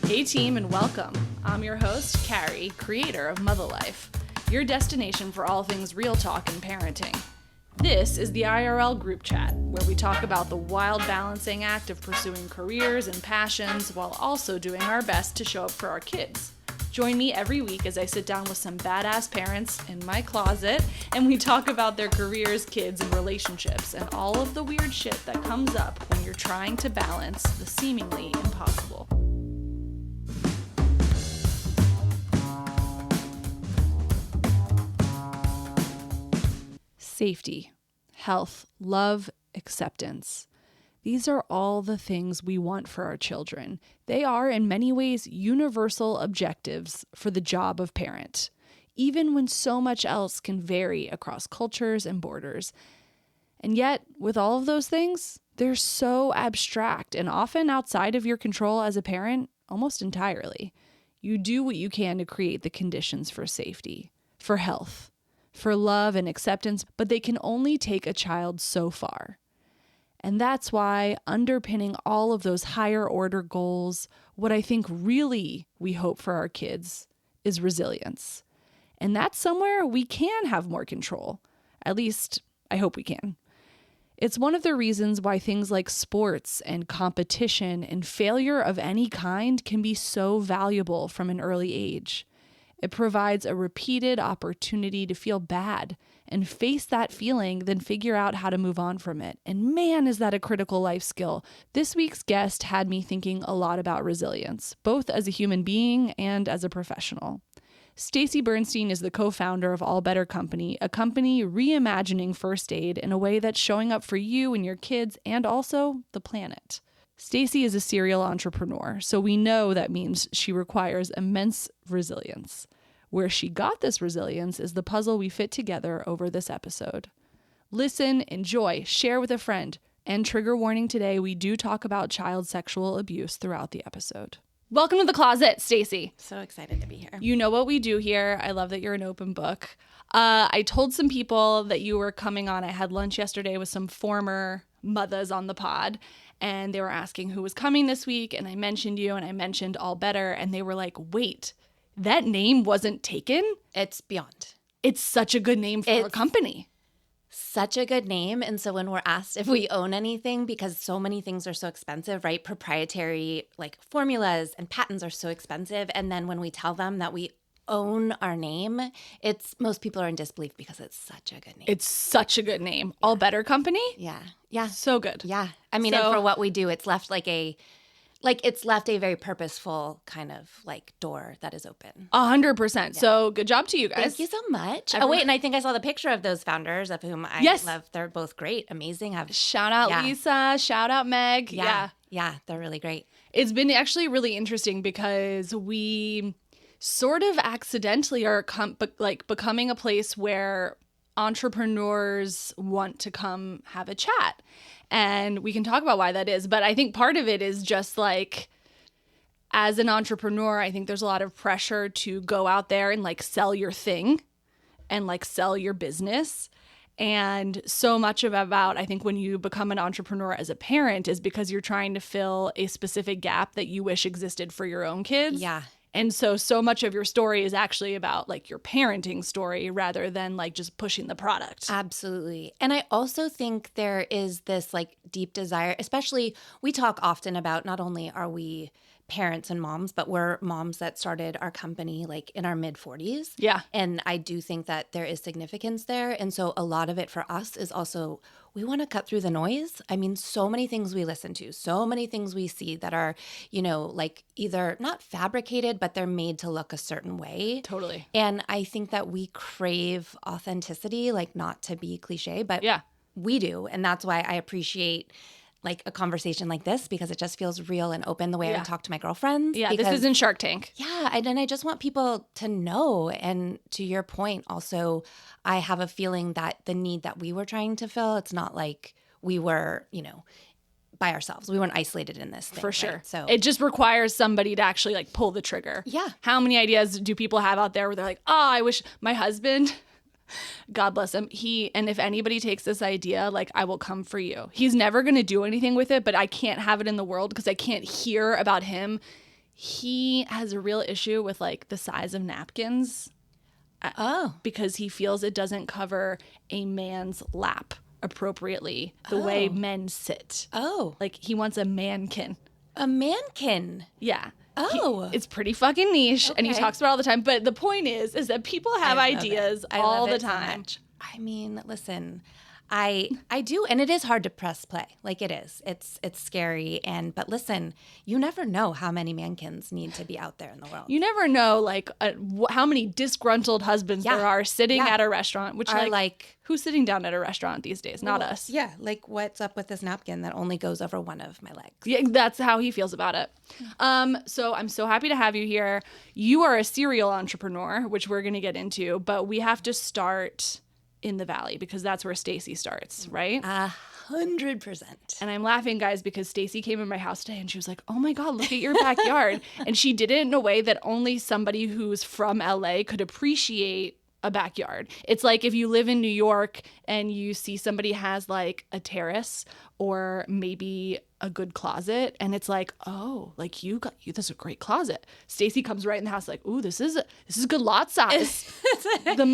Hey team, and welcome. I'm your host, Carrie, creator of Mother Life, your destination for all things real talk and parenting. This is the IRL group chat, where we talk about the wild balancing act of pursuing careers and passions while also doing our best to show up for our kids. Join me every week as I sit down with some badass parents in my closet and we talk about their careers, kids, and relationships and all of the weird shit that comes up when you're trying to balance the seemingly impossible. Safety, health, love, acceptance. These are all the things we want for our children. They are, in many ways, universal objectives for the job of parent, even when so much else can vary across cultures and borders. And yet, with all of those things, they're so abstract and often outside of your control as a parent, almost entirely. You do what you can to create the conditions for safety, for health, for love and acceptance, but they can only take a child so far. And that's why underpinning all of those higher order goals, what I think really we hope for our kids is resilience. And that's somewhere we can have more control. At least, I hope we can. It's one of the reasons why things like sports and competition and failure of any kind can be so valuable from an early age. It provides a repeated opportunity to feel bad and face that feeling, then figure out how to move on from it. And man, is that a critical life skill. This week's guest had me thinking a lot about resilience, both as a human being and as a professional. Stacy Bernstein is the co-founder of All Better Company, a company reimagining first aid in a way that's showing up for you and your kids and also the planet. Stacy is a serial entrepreneur, so we know that means she requires immense resilience. Where she got this resilience is the puzzle we fit together over this episode. Listen, enjoy, share with a friend, and trigger warning today, we do talk about child sexual abuse throughout the episode. Welcome to the closet, Stacy. So excited to be here. You know what we do here. I love that you're an open book. I told some people that you were coming on. I had lunch yesterday with some former mothers on the pod, and they were asking who was coming this week, and I mentioned you, and I mentioned All Better, and they were like, wait, that name wasn't taken? It's beyond. It's such a good name for a company. Such a good name. And so when we're asked if we own anything, because so many things are so expensive, right? Proprietary like formulas and patents are so expensive. And then when we tell them that we own our name, most people are in disbelief because it's such a good name. It's such a good name. Yeah. All Better Company? Yeah. Yeah. So good. Yeah. I mean, and for what we do, it's left it's left a very purposeful kind of like door that is open. 100%. Yeah. So good job to you guys. Thank you so much. Oh, wait. And I think I saw the picture of those founders of whom I love. They're both great. Amazing. Shout out Lisa. Shout out Meg. Yeah. They're really great. It's been actually really interesting because we sort of accidentally are becoming a place where entrepreneurs want to come have a chat. And we can talk about why that is. But I think part of it is just like, as an entrepreneur, I think there's a lot of pressure to go out there and like sell your thing and like sell your business. And so much about, I think, when you become an entrepreneur as a parent is because you're trying to fill a specific gap that you wish existed for your own kids. Yeah. And so much of your story is actually about like your parenting story rather than like just pushing the product. Absolutely. And I also think there is this like deep desire, especially we talk often about not only are we parents and moms, but we're moms that started our company like in our mid 40s. Yeah. And I do think that there is significance there. And so a lot of it for us is also we want to cut through the noise. I mean, so many things we listen to, so many things we see that are, like either not fabricated, but they're made to look a certain way. Totally. And I think that we crave authenticity, like not to be cliche, but we do. And that's why I appreciate like a conversation like this because it just feels real and open the way I talk to my girlfriends. Yeah, because, this isn't Shark Tank. Yeah, and I just want people to know. And to your point, also, I have a feeling that the need that we were trying to fill, it's not like we were, by ourselves. We weren't isolated in this thing. For sure. Right? So it just requires somebody to actually like pull the trigger. Yeah. How many ideas do people have out there where they're like, oh, I wish my husband God bless him. And if anybody takes this idea, like, I will come for you. He's never going to do anything with it, but I can't have it in the world because I can't hear about him he has a real issue with like the size of napkins. Because he feels it doesn't cover a man's lap appropriately the way men sit. Like he wants a mankin. A mankin? Yeah. Oh. It's pretty fucking niche, and he talks about it all the time. But the point is that people have ideas all the time. So I mean, listen, I do, and it is hard to press play. Like it is. It's scary. But listen, you never know how many mankins need to be out there in the world. You never know, like, how many disgruntled husbands there are sitting at a restaurant, which are like, who's sitting down at a restaurant these days? Not us. Yeah, like, what's up with this napkin that only goes over one of my legs? Yeah, that's how he feels about it. So I'm so happy to have you here. You are a serial entrepreneur, which we're going to get into, but we have to start in the Valley because that's where Stacy starts, right? 100%. And I'm laughing, guys, because Stacy came in my house today and she was like, oh my God, look at your backyard. And she did it in a way that only somebody who's from LA could appreciate a backyard. It's like if you live in New York and you see somebody has like a terrace or maybe a good closet, and it's like, oh, like you this is a great closet. Stacy comes right in the house like, ooh, this is a good lot size. the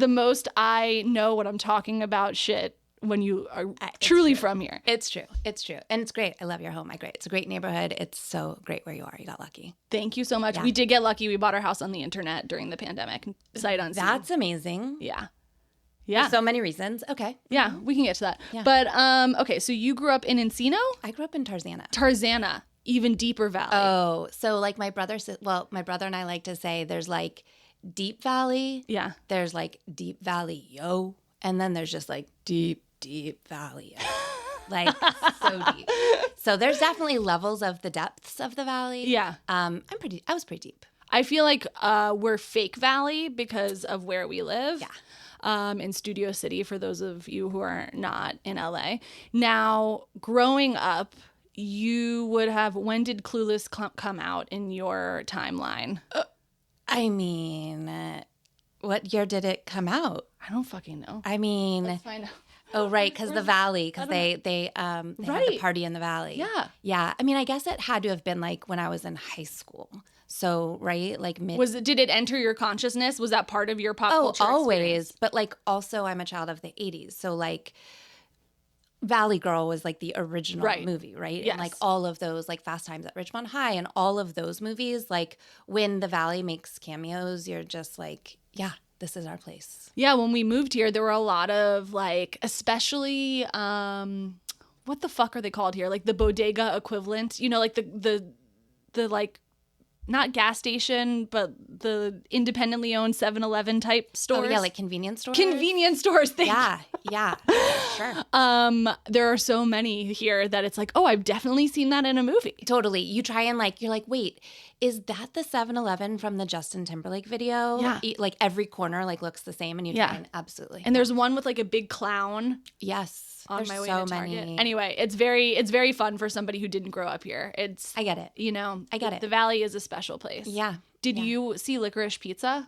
most I know what I'm talking about shit when you are truly from here. It's true. And it's great. I love your home. It's a great neighborhood. It's so great where you are. You got lucky. Thank you so much. Yeah. We did get lucky. We bought our house on the internet during the pandemic. Sight unseen. That's amazing. Yeah. For so many reasons. Okay. Yeah, we can get to that. Yeah. But, okay, so you grew up in Encino? I grew up in Tarzana. Tarzana, even deeper valley. Oh, so like my brother and I like to say there's like Deep Valley. Yeah. There's like Deep Valley, yo. And then there's just like Deep Valley. Like so deep. So there's definitely levels of the depths of the valley. Yeah. I was pretty deep. I feel like we're fake valley because of where we live. Yeah. In Studio City, for those of you who are not in LA. Now, growing up, you would have, when did Clueless come out in your timeline? I mean, what year did it come out? I don't fucking know. I mean, let's find out. Oh, right, because the valley, because they had the party in the valley. Yeah. Yeah. I mean, I guess it had to have been like when I was in high school. So, right, like did it enter your consciousness? Was that part of your pop culture always. Experience? But like also I'm a child of the 80s. So like Valley Girl was like the original movie, right? Yes. And like all of those like Fast Times at Ridgemont High and all of those movies, like when the Valley makes cameos, you're just like, yeah, this is our place. Yeah, when we moved here, there were a lot of like, especially, what the fuck are they called here? Like the bodega equivalent, you know, like the like, not gas station, but the independently owned 7-Eleven type stores. Oh, yeah, like convenience stores? Convenience stores. Yeah, sure. There are so many here that it's like, oh, I've definitely seen that in a movie. Totally. You try and like, you're like, wait, is that the 7-Eleven from the Justin Timberlake video? Yeah. Like every corner like looks the same and you try and absolutely. And there's one with like a big clown. Yes. On there's my way so to Target. many. Anyway, it's very fun for somebody who didn't grow up here. I get it. You know, I get it. The Valley is a special place. Yeah. Did you see Licorice Pizza?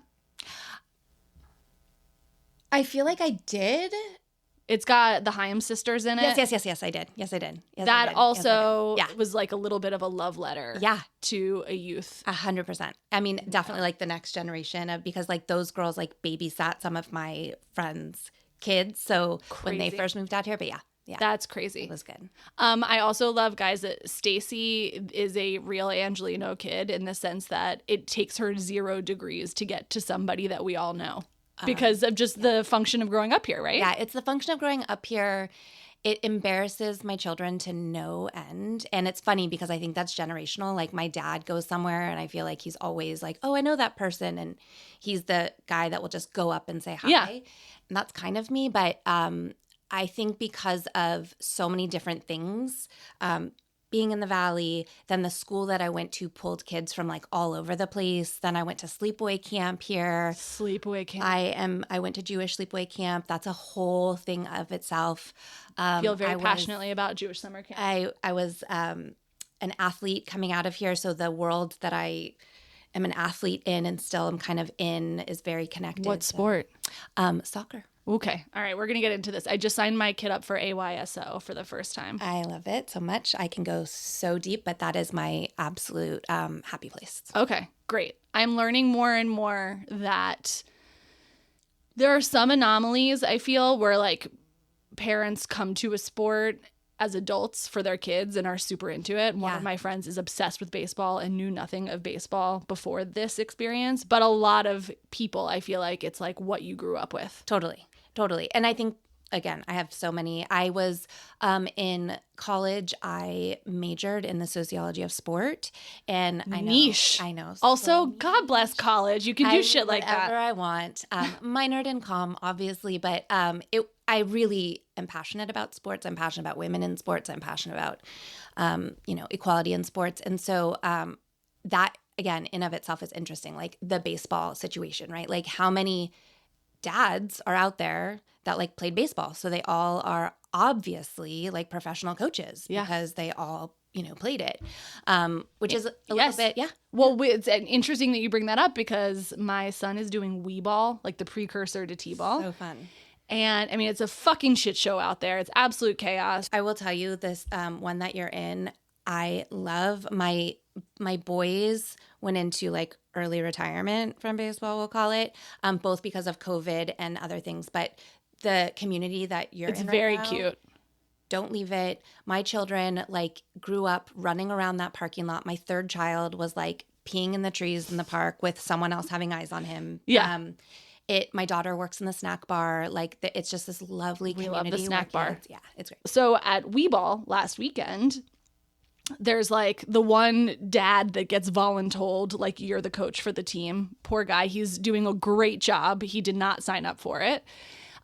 I feel like I did. It's got the Haim sisters in it. Yes, I did. Yes, I did. That also was like a little bit of a love letter to a youth. 100%. I mean, definitely like the next generation of, because like those girls like babysat some of my friends' kids. So when they first moved out here, but yeah. That's crazy. It was good. I also love, guys, that Stacy is a real Angelino kid in the sense that it takes her 0 degrees to get to somebody that we all know because of just the function of growing up here, right? Yeah, it's the function of growing up here. It embarrasses my children to no end. And it's funny because I think that's generational. Like my dad goes somewhere and I feel like he's always like, oh, I know that person. And he's the guy that will just go up and say hi. Yeah. And that's kind of me. But I think because of so many different things, being in the Valley, then the school that I went to pulled kids from like all over the place. Then I went to sleepaway camp here. Sleepaway camp. I went to Jewish sleepaway camp. That's a whole thing of itself. Feel very passionately about Jewish summer camp. I was an athlete coming out of here, so the world that I am an athlete in and still am kind of in is very connected. What sport? Soccer. Okay. All right. We're going to get into this. I just signed my kid up for AYSO for the first time. I love it so much. I can go so deep, but that is my absolute happy place. Okay. Great. I'm learning more and more that there are some anomalies, I feel, where like parents come to a sport as adults for their kids and are super into it. One of my friends is obsessed with baseball and knew nothing of baseball before this experience. But a lot of people, I feel like it's like what you grew up with. Totally. And I think, again, I have so many. I was in college, I majored in the sociology of sport. And Niche. I know. Also, God bless college. You can do shit like that. Whatever I want. Minored in comm, obviously, but I really am passionate about sports. I'm passionate about women in sports. I'm passionate about, equality in sports. And so that, again, in of itself is interesting. Like the baseball situation, right? Like how many dads are out there that like played baseball. So they all are obviously like professional coaches because they all, played it, which is a little bit, Well, it's interesting that you bring that up because my son is doing wee ball, like the precursor to t-ball. So fun. And I mean, it's a fucking shit show out there. It's absolute chaos. I will tell you this one that you're in, I love. My boys went into like early retirement from baseball, we'll call it, both because of COVID and other things. But the community that you're in right now, very cute. Don't leave it. My children like grew up running around that parking lot. My third child was like peeing in the trees in the park with someone else having eyes on him. Yeah. My daughter works in the snack bar. Like it's just this lovely community. We love the snack bar. Yeah, it's great. So at Weeball last weekend, there's like the one dad that gets voluntold, like you're the coach for the team. Poor guy. He's doing a great job. He did not sign up for it.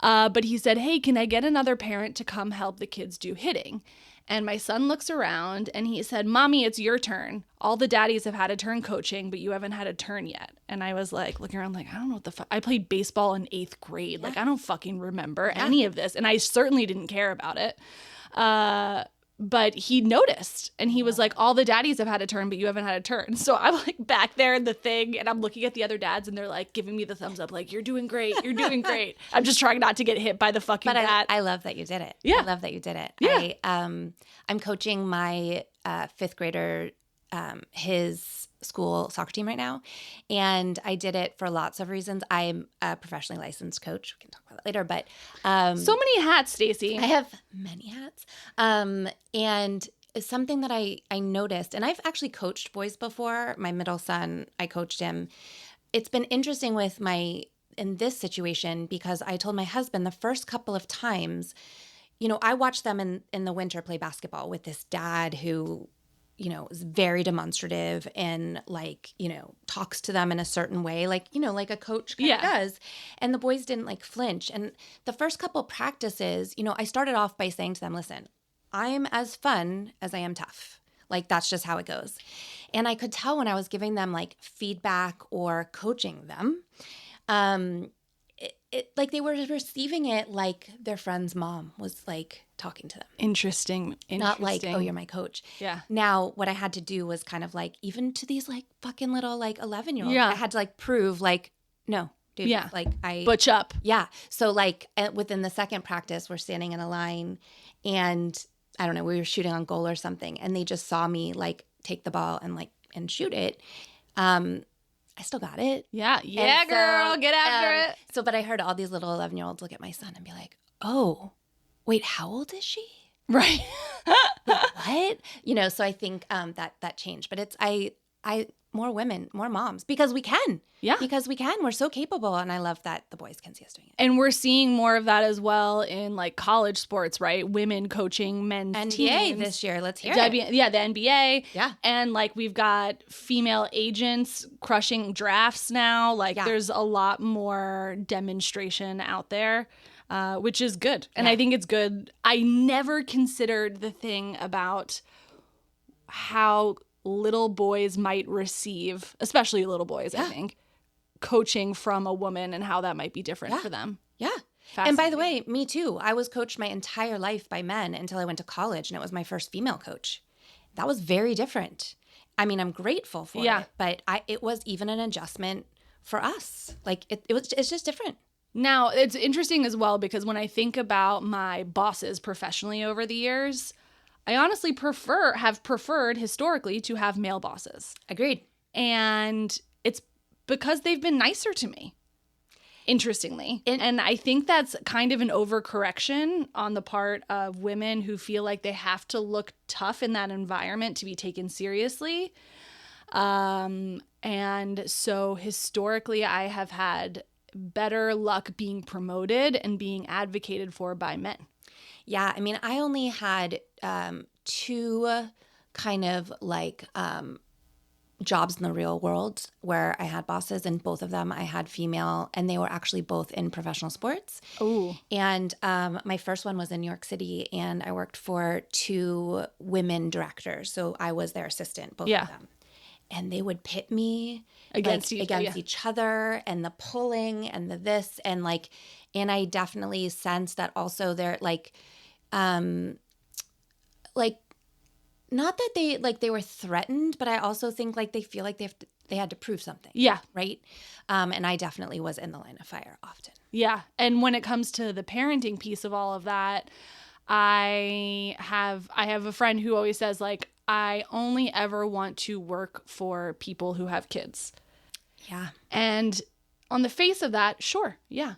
But he said, hey, can I get another parent to come help the kids do hitting? And my son looks around and he said, Mommy, it's your turn. All the daddies have had a turn coaching, but you haven't had a turn yet. And I was like looking around like, I don't know what the fuck. I played baseball in 8th grade. Like, I don't fucking remember any of this. And I certainly didn't care about it. But he noticed and he was like, all the daddies have had a turn, but you haven't had a turn. So I'm like back there in the thing and I'm looking at the other dads and they're like giving me the thumbs up, like, you're doing great. You're doing great. I'm just trying not to get hit by the fucking bat. I love that you did it. Yeah. I love that you did it. Yeah. I'm coaching my 5th grader, his school soccer team right now. And I did it for lots of reasons. I'm a professionally licensed coach. We can talk about that later, but so many hats, Stacy. I have many hats. And it's something that I noticed, and I've actually coached boys before. My middle son, I coached him. It's been interesting in this situation because I told my husband the first couple of times, I watched them in the winter play basketball with this dad who is very demonstrative and like, talks to them in a certain way, like, like a coach kind of does. And the boys didn't like flinch. And the first couple practices, I started off by saying to them, listen, I'm as fun as I am tough. Like, that's just how it goes. And I could tell when I was giving them like feedback or coaching them, like they were receiving it like their friend's mom was like talking to them. Interesting. Not like, oh, you're my coach. Yeah. Now, what I had to do was kind of like, even to these like fucking little like 11-year-olds, Yeah. I had to like prove like, no, dude. Yeah. Like butch up. Yeah. So like within the second practice, we're standing in a line and I don't know, we were shooting on goal or something. And they just saw me like take the ball and shoot it. I still got it. Yeah. Yeah, girl. Get after it. So, but I heard all these little 11-year-olds look at my son and be like, oh, wait, how old is she? Right. What? So I think that changed. But it's more women, more moms, because we can. Yeah. Because we can. We're so capable. And I love that the boys can see us doing it. And we're seeing more of that as well in like college sports, right? Women coaching men's NBA teams. this year. Let's hear it. Yeah, the NBA. Yeah. And like we've got female agents crushing drafts now. Like there's a lot more demonstration out there, which is good. And I think it's good. I never considered the thing about how little boys might receive, especially little boys, I think, coaching from a woman and how that might be different for them. Yeah. And by the way, me too. I was coached my entire life by men until I went to college, and it was my first female coach. That was very different. I mean, I'm grateful for it, but it was even an adjustment for us. Like it's just different. Now, it's interesting as well because when I think about my bosses professionally over the years, I honestly have preferred historically to have male bosses. Agreed. And it's because they've been nicer to me, interestingly. And I think that's kind of an overcorrection on the part of women who feel like they have to look tough in that environment to be taken seriously. And so historically, I have had better luck being promoted and being advocated for by men. Yeah, I mean, I only had two kind of like jobs in the real world where I had bosses, and both of them I had female, and they were actually both in professional sports. Ooh. And my first one was in New York City, and I worked for two women directors. So I was their assistant, both of them. And they would pit me against each other, and the pulling and the this, and like, and I definitely sensed that also they're like not that they were threatened, but I also think like they feel like they had to prove something. Yeah. Right. And I definitely was in the line of fire often. Yeah. And when it comes to the parenting piece of all of that, I have a friend who always says like, I only ever want to work for people who have kids. Yeah. And on the face of that, sure. Yeah.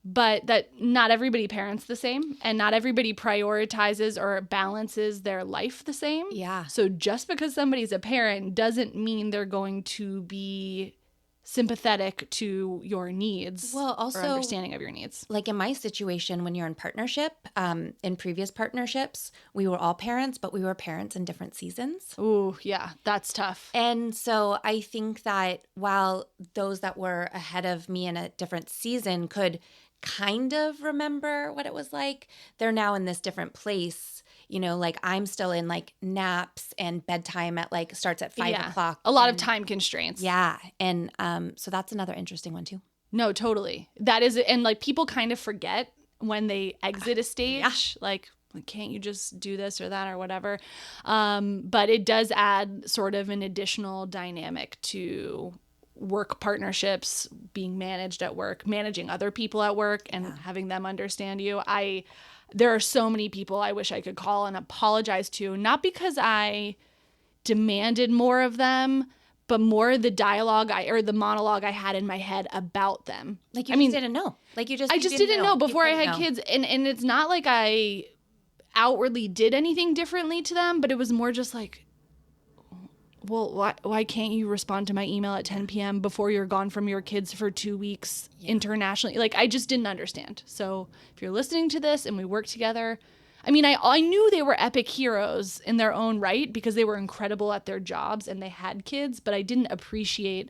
But that not everybody parents the same, and not everybody prioritizes or balances their life the same. Yeah. So just because somebody's a parent doesn't mean they're going to be sympathetic to your needs, well, also or understanding of your needs. Like in my situation, when you're in partnership, in previous partnerships, we were all parents, but we were parents in different seasons. Ooh, yeah, that's tough. And so I think that while those that were ahead of me in a different season could kind of remember what it was like, they're now in this different place. You know, like I'm still in like naps, and bedtime at like starts at 5 o'clock. A lot of time constraints. Yeah. And so that's another interesting one too. No, totally. That is, and like people kind of forget when they exit a stage, like, can't you just do this or that or whatever? But it does add sort of an additional dynamic to work partnerships, being managed at work, managing other people at work, and having them understand you. There are so many people I wish I could call and apologize to, not because I demanded more of them, but more the dialogue or the monologue I had in my head about them. Like you just didn't know. Like I just didn't know before I had kids. And it's not like I outwardly did anything differently to them, but it was more just like, well, why can't you respond to my email at 10 p.m. before you're gone from your kids for 2 weeks internationally? Like, I just didn't understand. So if you're listening to this and we work together, I mean, I knew they were epic heroes in their own right because they were incredible at their jobs and they had kids, but I didn't appreciate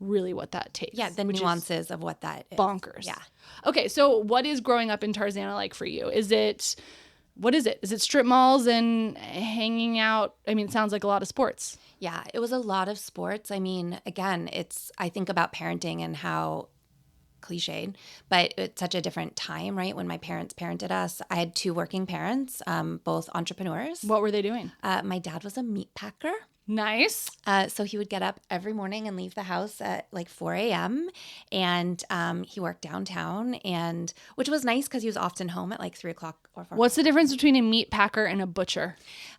really what that takes. Yeah, the nuances of what that is. Bonkers. Yeah. Okay, so what is growing up in Tarzana like for you? What is it? Is it strip malls and hanging out? I mean, it sounds like a lot of sports. Yeah, it was a lot of sports. I mean, again, I think about parenting and how cliched, but it's such a different time, right? When my parents parented us, I had two working parents, both entrepreneurs. What were they doing? My dad was a meat packer. Nice. So he would get up every morning and leave the house at like 4 a.m. And he worked downtown, which was nice because he was often home at like 3 o'clock or 4. What's the difference between a meat packer and a butcher?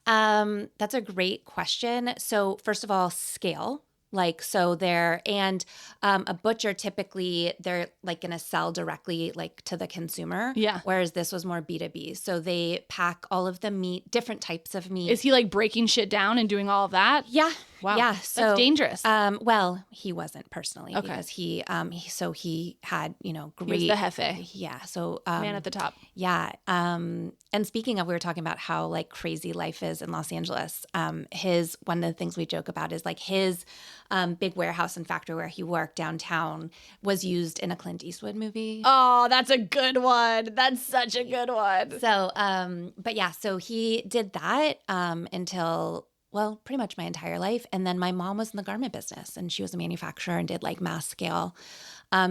That's a great question. So first of all, scale. Like, so a butcher, typically they're like going to sell directly like to the consumer. Yeah. Whereas this was more B2B. So they pack all of the meat, different types of meat. Is he like breaking shit down and doing all of that? Yeah. Wow. Yeah. So that's dangerous. Well, he wasn't personally because he had, great. He was the jefe. Yeah. So, man at the top. Yeah. And speaking of, we were talking about how like crazy life is in Los Angeles. One of the things we joke about is like his big warehouse and factory where he worked downtown was used in a Clint Eastwood movie. Oh, that's a good one. That's such a good one. So, but yeah, so he did that until, well, pretty much my entire life. And then my mom was in the garment business and she was a manufacturer and did like mass scale.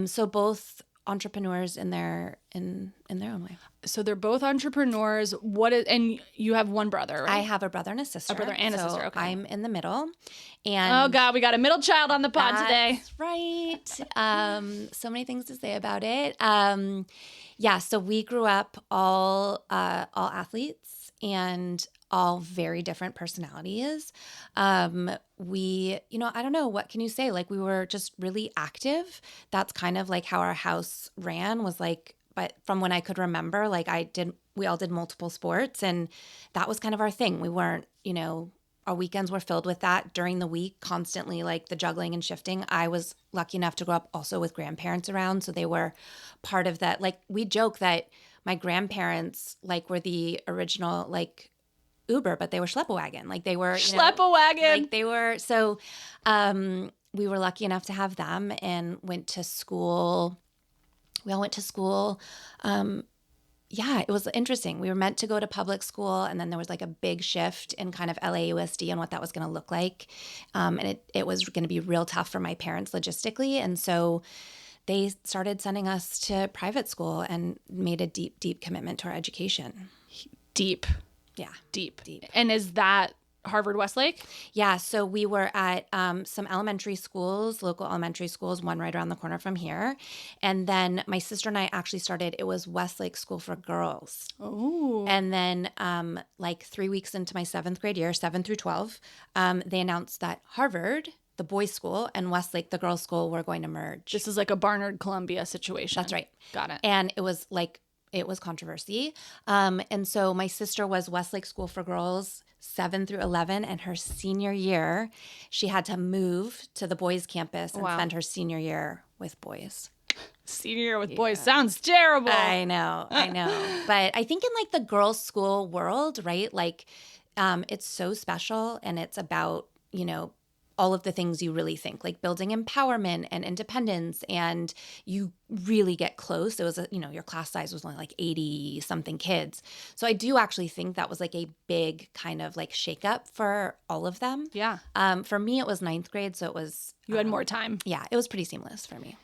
So both entrepreneurs in their own way. So they're both entrepreneurs. And you have one brother, right? I have a brother and a sister. A brother and a sister. Okay. I'm in the middle. And oh God, we got a middle child on the pod today. That's right. So many things to say about it. So we grew up all athletes and all very different personalities. We, I don't know, what can you say? Like, we were just really active. That's kind of like how our house ran, was like, but from when I could remember, like we all did multiple sports, and that was kind of our thing. We weren't, our weekends were filled with that during the week, constantly, like the juggling and shifting. I was lucky enough to grow up also with grandparents around, so they were part of that. Like, we joke that my grandparents, like, were the original, like, Uber, but they were Schlepp-A-Wagon. Like, they were Schlepp-A-Wagon. Like, they were. So we were lucky enough to have them and went to school. We all went to school. It was interesting. We were meant to go to public school, and then there was like a big shift in kind of LAUSD and what that was going to look like. And it was going to be real tough for my parents logistically. And so they started sending us to private school and made a deep, deep commitment to our education. Deep. Yeah. Deep. And is that Harvard Westlake? Yeah. So we were at some elementary schools, local elementary schools, one right around the corner from here. And then my sister and I actually started, it was Westlake School for Girls. Oh. And then like 3 weeks into my 7th grade year, 7 through 12, they announced that Harvard, the boys' school, and Westlake, the girls' school, were going to merge. This is like a Barnard-Columbia situation. That's right. Got it. And it was controversy. And so my sister was Westlake School for Girls 7 through 11, and her senior year, she had to move to the boys' campus and spend her senior year with boys. Senior year with boys sounds terrible. I know. But I think in like the girls' school world, right? Like, it's so special, and it's about, all of the things you really think, like building empowerment and independence, and you really get close. It was, your class size was only like 80 something kids. So I do actually think that was like a big kind of like shakeup for all of them. Yeah. For me, it was 9th grade. So it was. You had more time. Yeah. It was pretty seamless for me.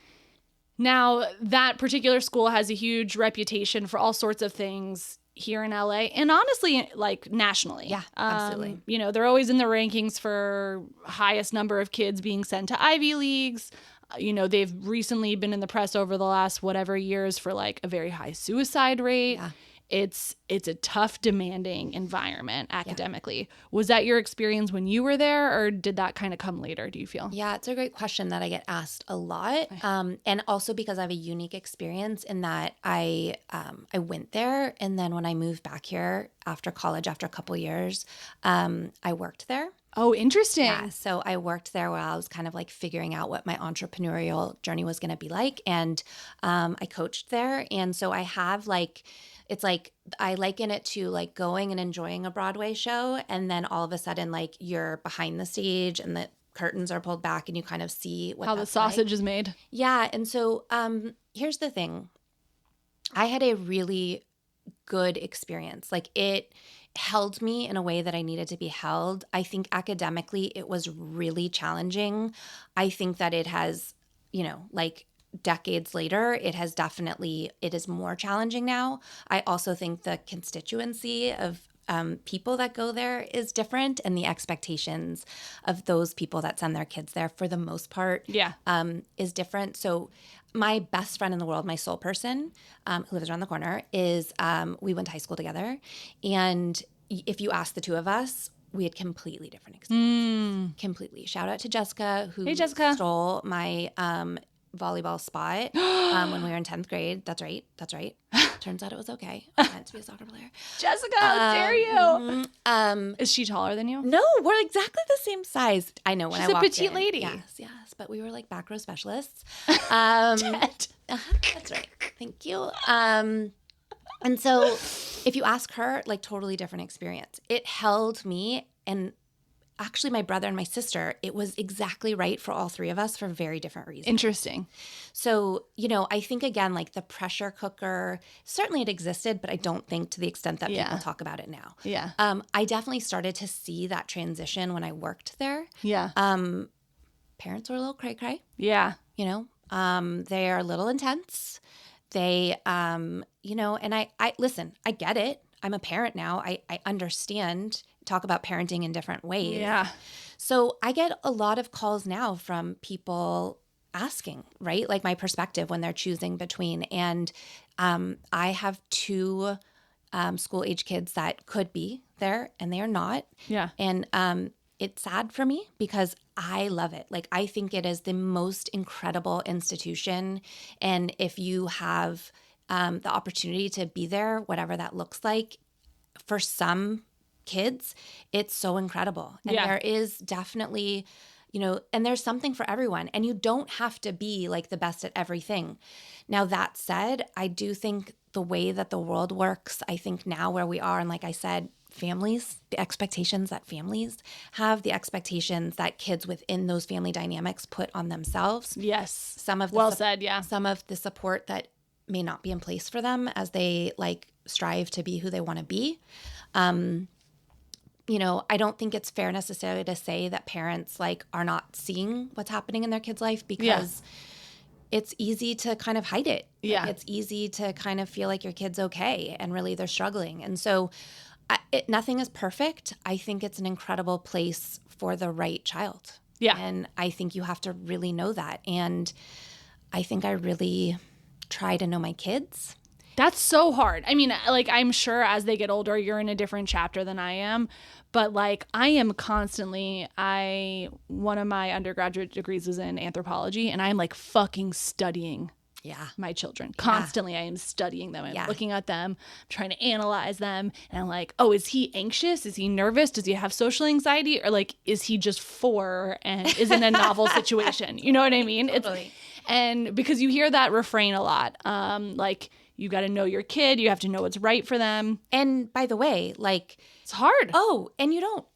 Now, that particular school has a huge reputation for all sorts of things here in LA, and honestly, like, nationally. Yeah, absolutely. They're always in the rankings for highest number of kids being sent to Ivy Leagues. They've recently been in the press over the last whatever years for like a very high suicide rate. Yeah. It's a tough, demanding environment academically. Yeah. Was that your experience when you were there, or did that kind of come later, do you feel? Yeah, it's a great question that I get asked a lot. And also because I have a unique experience in that I went there, and then when I moved back here after college, after a couple years, I worked there. Oh, interesting. Yeah, so I worked there while I was kind of like figuring out what my entrepreneurial journey was going to be like. And I coached there. And so I have like, it's like, I liken it to like going and enjoying a Broadway show, and then all of a sudden, like, you're behind the stage and the curtains are pulled back and you kind of see what how the sausage like. Is made. Yeah. And so here's the thing. I had a really good experience. Like, it held me in a way that I needed to be held. I think academically it was really challenging. I think that it has, like, decades later, it is more challenging now. I also think the constituency of people that go there is different, and the expectations of those people that send their kids there, for the most part, is different. So my best friend in the world, my soul person, who lives around the corner, is we went to high school together. And if you ask the two of us, we had completely different experiences. Completely. Shout out to Jessica, who stole my volleyball spot when we were in 10th grade. That's right. Turns out it was okay. I meant to be a soccer player. Jessica, how dare you? Is she taller than you? No, we're exactly the same size. I know when She's I walked in. She's a petite lady. Yes, but we were like back row specialists. That's right. Thank you. And so if you ask her, like, totally different experience. It held me, and actually my brother and my sister, it was exactly right for all three of us for very different reasons. Interesting. So, I think, again, like, the pressure cooker, certainly it existed, but I don't think to the extent that people talk about it now. Yeah. I definitely started to see that transition when I worked there. Yeah. Parents were a little cray-cray. Yeah. They are a little intense. They, you know, and I listen, I get it. I'm a parent now. I understand, talk about parenting in different ways. Yeah. So I get a lot of calls now from people asking, right? Like my perspective when they're choosing between. And I have two school age kids that could be there and they are not. Yeah. And it's sad for me because I love it. Like, I think it is the most incredible institution. And if you have the opportunity to be there, whatever that looks like, for some kids, it's so incredible. And Yeah. there is definitely, you know, and there's something for everyone. And you don't have to be like the best at everything. Now, that said, I do think the way that the world works, I think now where we are, and like I said, families, the expectations that families have, the expectations that kids within those family dynamics put on themselves. Yes. Some of the well said. Yeah. Some of the support that may not be in place for them as they like strive to be who they want to be. You know, I don't think it's fair necessarily to say that parents like are not seeing what's happening in their kid's life because it's easy to kind of hide it. Yeah. Like, it's easy to kind of feel like your kid's okay and really they're struggling. And so nothing is perfect. I think it's an incredible place for the right child. Yeah. And I think you have to really know that. And I think I really try to know my kids. That's so hard. I mean, like, I'm sure as they get older, you're in a different chapter than I am. But like, I am constantly, one of my undergraduate degrees is in anthropology, and I'm like fucking studying my children. Constantly, I am studying them. I'm looking at them, I'm trying to analyze them. And I'm like, oh, is he anxious? Is he nervous? Does he have social anxiety? Or like, is he just 4 and is in a novel situation? You know what I mean? Totally. And because you hear that refrain a lot, like, you got to know your kid. You have to know what's right for them. And by the way, like, it's hard. Oh, and you don't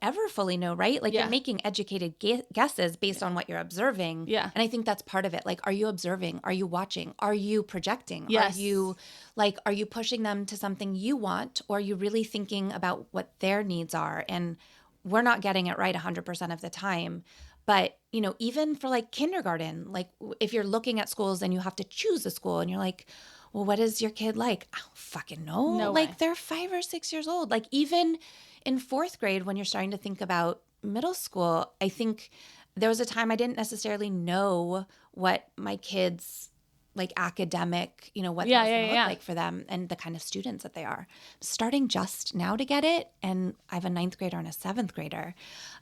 ever fully know, right? Like, Yeah. you're making educated guesses based on what you're observing. Yeah. And I think that's part of it. Like, are you observing? Are you watching? Are you projecting? Yes. Are you pushing them to something you want? Or are you really thinking about what their needs are? And we're not getting it right 100% of the time. But, you know, even for like kindergarten, like if you're looking at schools and you have to choose a school and you're like, well, what is your kid like? I don't fucking know. No like way. They're 5 or 6 years old. Like, even in 4th grade, when you're starting to think about middle school, I think there was a time I didn't necessarily know what my kids like academic, you know, what that was going to look like for them and the kind of students that they are. Starting just now to get it. And I have a 9th grader and a 7th grader.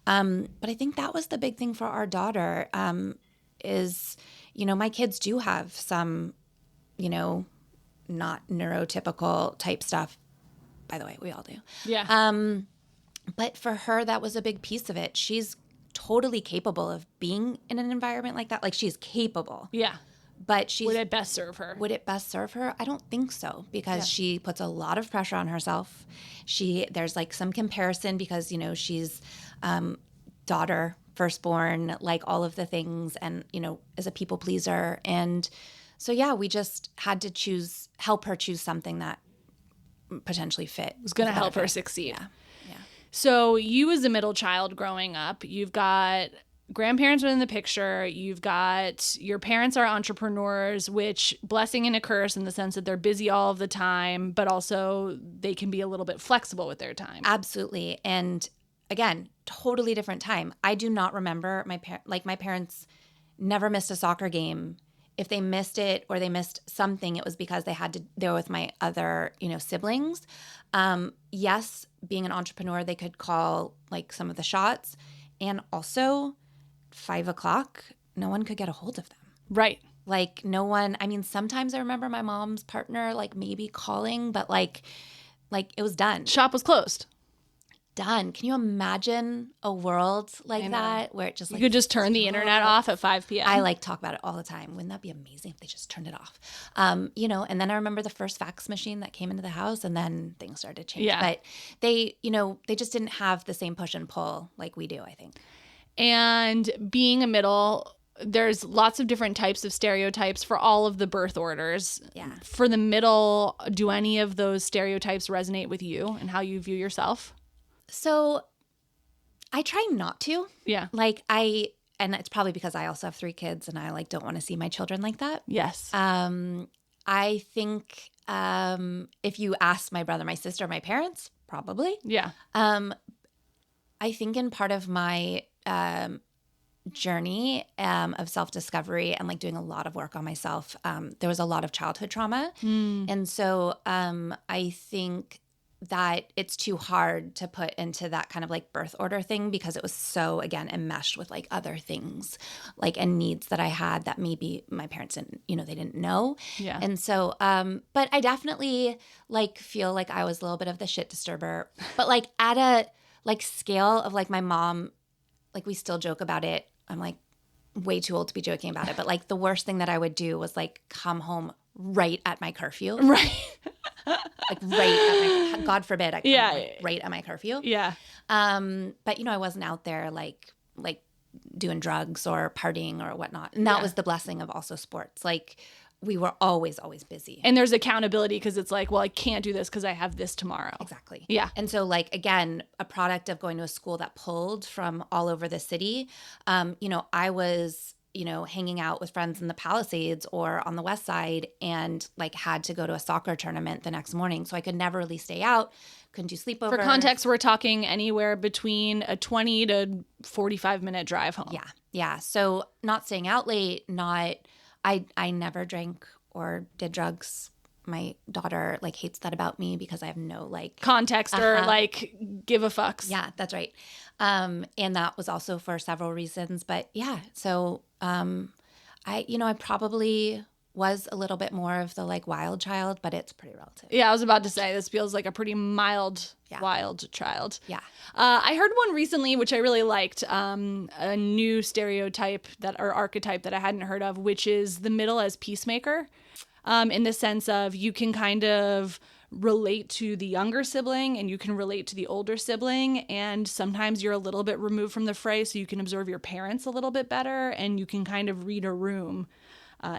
But I think that was the big thing for our daughter is, you know, my kids do have some, you know, not neurotypical type stuff. By the way, we all do. Yeah. But for her, that was a big piece of it. She's totally capable of being in an environment like that. Like, she's capable. Yeah. But she's... Would it best serve her? Would it best serve her? I don't think so, because she puts a lot of pressure on herself. There's like some comparison because, you know, she's daughter, firstborn, like all of the things, and, you know, is a people pleaser. And so, yeah, we just had to help her choose something that potentially fit. Was going to help her succeed. Yeah. So you as a middle child growing up, you've got grandparents are in the picture. You've got your parents are entrepreneurs, which blessing and a curse in the sense that they're busy all of the time, but also they can be a little bit flexible with their time. Absolutely. And again, totally different time. I do not remember my parents never missed a soccer game. If they missed it or they missed something, it was because they were with my other, you know, siblings. Yes, being an entrepreneur, they could call like some of the shots. And also 5 o'clock, no one could get a hold of them. Right. Like, no one, I mean, sometimes I remember my mom's partner like maybe calling, but like it was done. Shop was closed. Done. Can you imagine a world like that where it just like you could just turn the internet off at 5 p.m. I like talk about it all the time. Wouldn't that be amazing if they just turned it off? You know, and then I remember the first fax machine that came into the house, and then things started to change. Yeah. But they just didn't have the same push and pull like we do, I think. And being a middle, there's lots of different types of stereotypes for all of the birth orders. Yeah. For the middle, do any of those stereotypes resonate with you and how you view yourself? So I try not to. Yeah. Like, I and it's probably because I also have 3 kids and I like don't want to see my children like that. Yes. I think if you ask my brother, my sister, my parents, probably. Yeah. I think in part of my journey of self-discovery and like doing a lot of work on myself, there was a lot of childhood trauma. And so I think that it's too hard to put into that kind of like birth order thing because it was so, again, enmeshed with like other things like and needs that I had that maybe my parents didn't, they didn't know. Yeah. And so, but I definitely like feel like I was a little bit of the shit disturber, but like at a like scale of like my mom, like we still joke about it. I'm like way too old to be joking about it, but like the worst thing that I would do was like come home right at my curfew. Right. Like right at my, God forbid, I come like right at my curfew. Yeah. But I wasn't out there like doing drugs or partying or whatnot. And that was the blessing of also sports. Like we were always busy. And there's accountability because it's like, well, I can't do this because I have this tomorrow. Exactly. Yeah. And so like, again, a product of going to a school that pulled from all over the city, I was hanging out with friends in the Palisades or on the West Side and like had to go to a soccer tournament the next morning. So I could never really stay out, couldn't do sleepovers. For context, we're talking anywhere between a 20 to 45-minute drive home. Yeah. Yeah. So not staying out late, I never drank or did drugs. My daughter like hates that about me because I have no like context or like give a fucks. Yeah, that's right. And that was also for several reasons. But yeah, so I probably was a little bit more of the like wild child, but it's pretty relative. Yeah, I was about to say this feels like a pretty mild, wild child. Yeah. I heard one recently, which I really liked, a new stereotype or archetype that I hadn't heard of, which is the middle as peacemaker. In the sense of you can kind of relate to the younger sibling and you can relate to the older sibling, and sometimes you're a little bit removed from the fray so you can observe your parents a little bit better and you can kind of read a room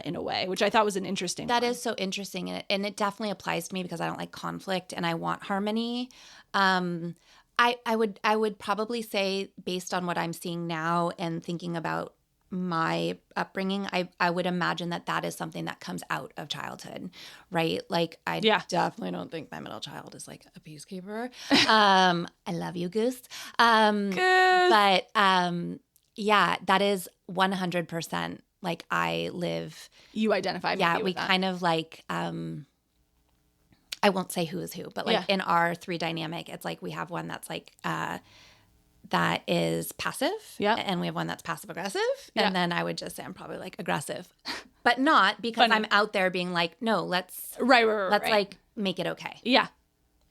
in a way, which I thought was an interesting That one. is so interesting, and it definitely applies to me because I don't like conflict and I want harmony. I would probably say, based on what I'm seeing now and thinking about my upbringing, I would imagine that is something that comes out of childhood, right? Like I definitely don't think my middle child is like a peacekeeper. I love you, Goose. Goose. But yeah, that is 100% like I live. You identify maybe with we that. kind of like I won't say who is who, but like in our 3 dynamic, it's like we have one that's like that is passive, and we have one that's passive aggressive, and then I would just say I'm probably like aggressive, but not because I'm out there being like, no, let's like make it okay. Yeah,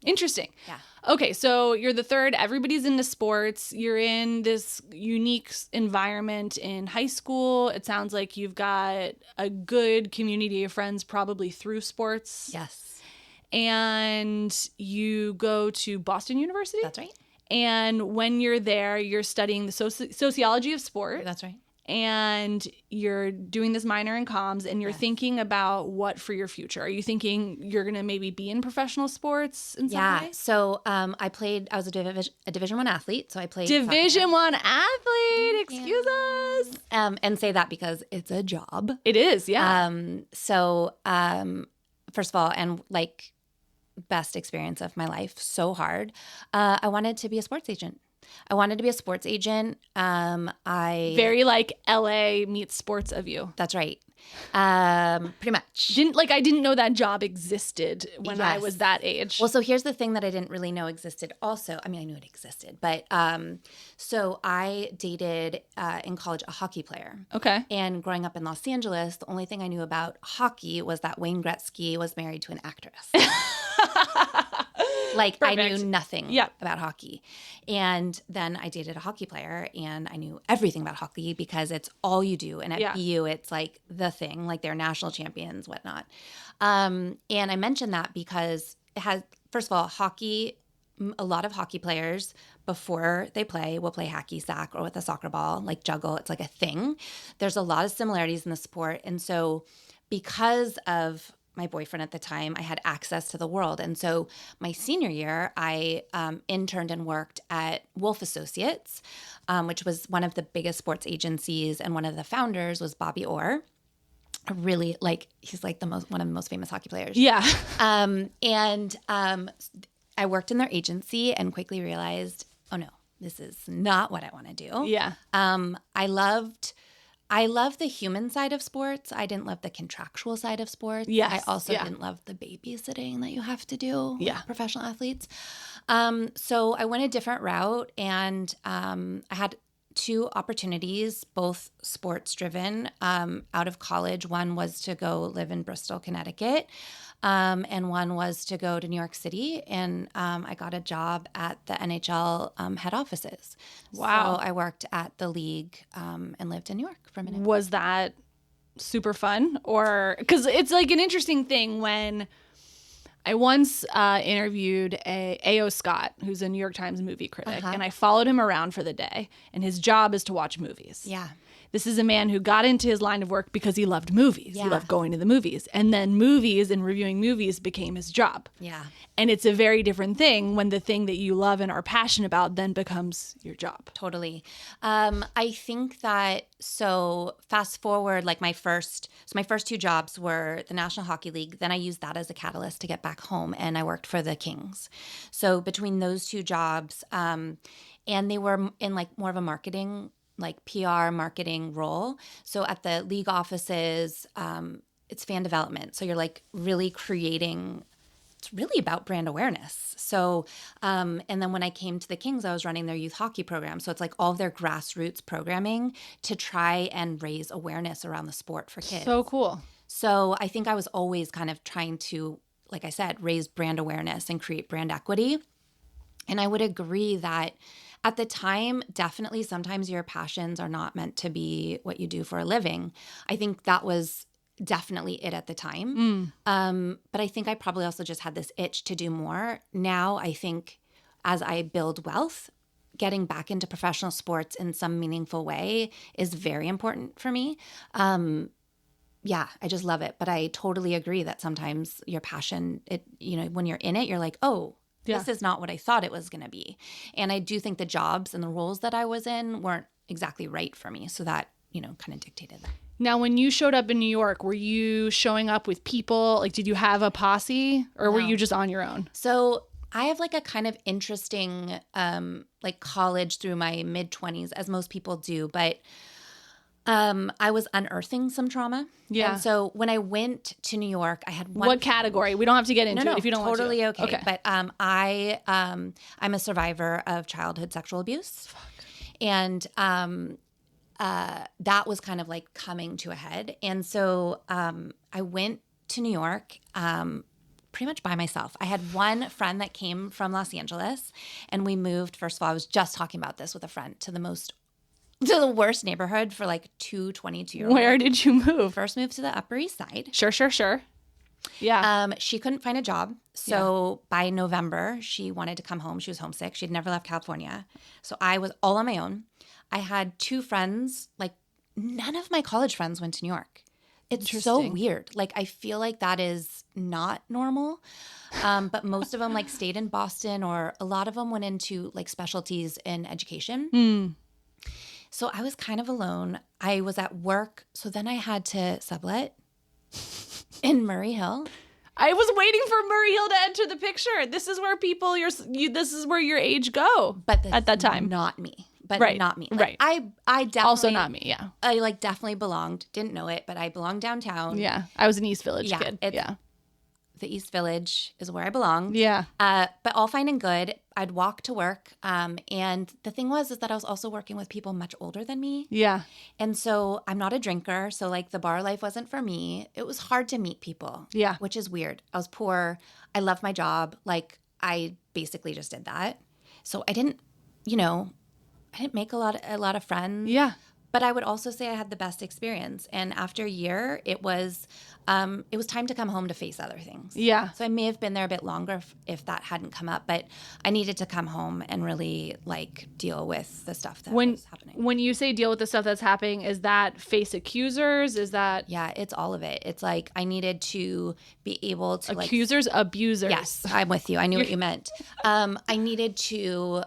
interesting. Yeah. Okay, so you're the third. Everybody's into sports. You're in this unique environment in high school. It sounds like you've got a good community of friends, probably through sports. Yes. And you go to Boston University. That's right. And when you're there, you're studying the sociology of sport. That's right. And you're doing this minor in comms, and you're thinking about what for your future. Are you thinking you're going to maybe be in professional sports in some way? So I was a Division I athlete. So I played Division I athlete, excuse us. And say that because it's a job. It is, yeah. So first of all, and like best experience of my life, so hard. I wanted to be a sports agent. Very like LA meets sports of you. That's right. Pretty much. I didn't know that job existed when I was that age. Well, so here's the thing that I didn't really know existed also. I mean, I knew it existed, but so I dated in college a hockey player. Okay. And growing up in Los Angeles, the only thing I knew about hockey was that Wayne Gretzky was married to an actress. Like Perfect. I knew nothing about hockey. And then I dated a hockey player and I knew everything about hockey because it's all you do. And at BU, it's like the thing, like they're national champions, whatnot. And I mentioned that because it has, first of all, hockey, a lot of hockey players before they play will play hacky sack or with a soccer ball, like juggle. It's like a thing. There's a lot of similarities in the sport. And so because of my boyfriend at the time, I had access to the world. And so my senior year, I interned and worked at Wolf Associates, which was one of the biggest sports agencies. And one of the founders was Bobby Orr. Really, he's like one of the most famous hockey players. Yeah. I worked in their agency and quickly realized, oh no, this is not what I want to do. Yeah. I loved the human side of sports. I didn't love the contractual side of sports. Yes. I also didn't love the babysitting that you have to do with professional athletes. So I went a different route, and I had 2 opportunities, both sports driven, out of college. One was to go live in Bristol, Connecticut. And one was to go to New York City, and I got a job at the NHL head offices. Wow. So I worked at the league and lived in New York for a minute. Was that super fun? Or because it's like an interesting thing when I once interviewed A.O. Scott, who's a New York Times movie critic, and I followed him around for the day, and his job is to watch movies. Yeah. This is a man who got into his line of work because he loved movies. Yeah. He loved going to the movies. And then movies and reviewing movies became his job. Yeah. And it's a very different thing when the thing that you love and are passionate about then becomes your job. Totally. I think that, so fast forward, my first 2 jobs were the National Hockey League. Then I used that as a catalyst to get back home, and I worked for the Kings. So between those 2 jobs, and they were in more of a marketing PR marketing role. So at the league offices, it's fan development. So you're really creating, it's really about brand awareness. So, and then when I came to the Kings, I was running their youth hockey program. So it's all of their grassroots programming to try and raise awareness around the sport for kids. So cool. So I think I was always kind of trying to, like I said, raise brand awareness and create brand equity. And I would agree that at the time, definitely sometimes your passions are not meant to be what you do for a living. I think that was definitely it at the time. But I think I probably also just had this itch to do more. Now I think as I build wealth, getting back into professional sports in some meaningful way is very important for me. Yeah, I just love it. But I totally agree that sometimes your passion, when you're in it, you're like, oh, this is not what I thought it was going to be. And I do think the jobs and the roles that I was in weren't exactly right for me. So that, kind of dictated that. Now, when you showed up in New York, were you showing up with people? Did you have a posse or were you just on your own? So I have a kind of interesting college through my mid-20s, as most people do. But I was unearthing some trauma. Yeah. And so when I went to New York, I had one. What category? We don't have to get into it if you don't want to. Totally okay. But I'm a survivor of childhood sexual abuse. Fuck. And that was kind of coming to a head. And so I went to New York pretty much by myself. I had one friend that came from Los Angeles, and we moved. First of all, I was just talking about this with a friend to the worst neighborhood for 2 22-year-olds. Where did you move? First moved to the Upper East Side. Sure. Yeah. She couldn't find a job. So by November, she wanted to come home. She was homesick. She'd never left California. So I was all on my own. I had 2 friends. None of my college friends went to New York. It's so weird. I feel like that is not normal. But most of them stayed in Boston, or a lot of them went into specialties in education. So I was kind of alone. I was at work. So then I had to sublet in Murray Hill. I was waiting for Murray Hill to enter the picture. This is where people, this is where your age go. But at that time. Not me. But right. not me. Right. I definitely. Also not me, yeah. I definitely belonged. Didn't know it, but I belonged downtown. Yeah. I was an East Village kid. The East Village is where I belonged. Yeah. But all fine and good. I'd walk to work. And the thing is that I was also working with people much older than me. Yeah. And so I'm not a drinker. So the bar life wasn't for me. It was hard to meet people. Yeah. Which is weird. I was poor. I loved my job. I basically just did that. So I didn't make a lot of friends. Yeah. But I would also say I had the best experience. And after a year, it was time to come home to face other things. Yeah. So I may have been there a bit longer if that hadn't come up, but I needed to come home and really like deal with the stuff that was happening. When you say deal with the stuff that's happening, is that face accusers? Is that... Yeah, it's all of it. It's like I needed to be able to accusers, abusers. Yes, I'm with you. I knew what you meant. I needed to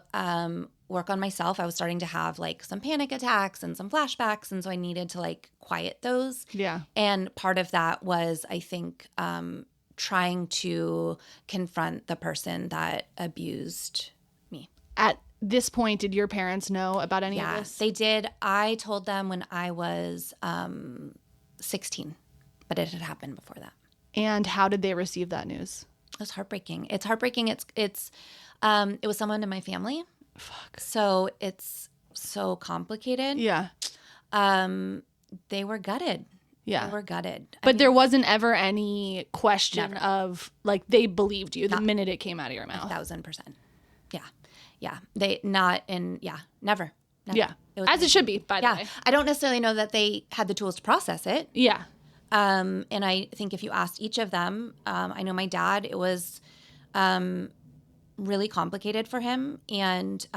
work on myself. I was starting to have like some panic attacks and some flashbacks. And so I needed to like quiet those. Yeah. And part of that was, I think, trying to confront the person that abused me. At this point, did your parents know about any of this? They did. I told them when I was 16, but it had happened before that. And how did they receive that news? It was heartbreaking. It's heartbreaking. It was someone in my family. Fuck. So it's so complicated. Yeah. They were gutted. Yeah. They were gutted. But there wasn't ever any question of like they believed you the minute it came out of your mouth. 1,000%. Yeah. Yeah. Never. Yeah. As it should be, by the way. I don't necessarily know that they had the tools to process it. Yeah. And I think if you asked each of them, I know my dad, it was really complicated for him. And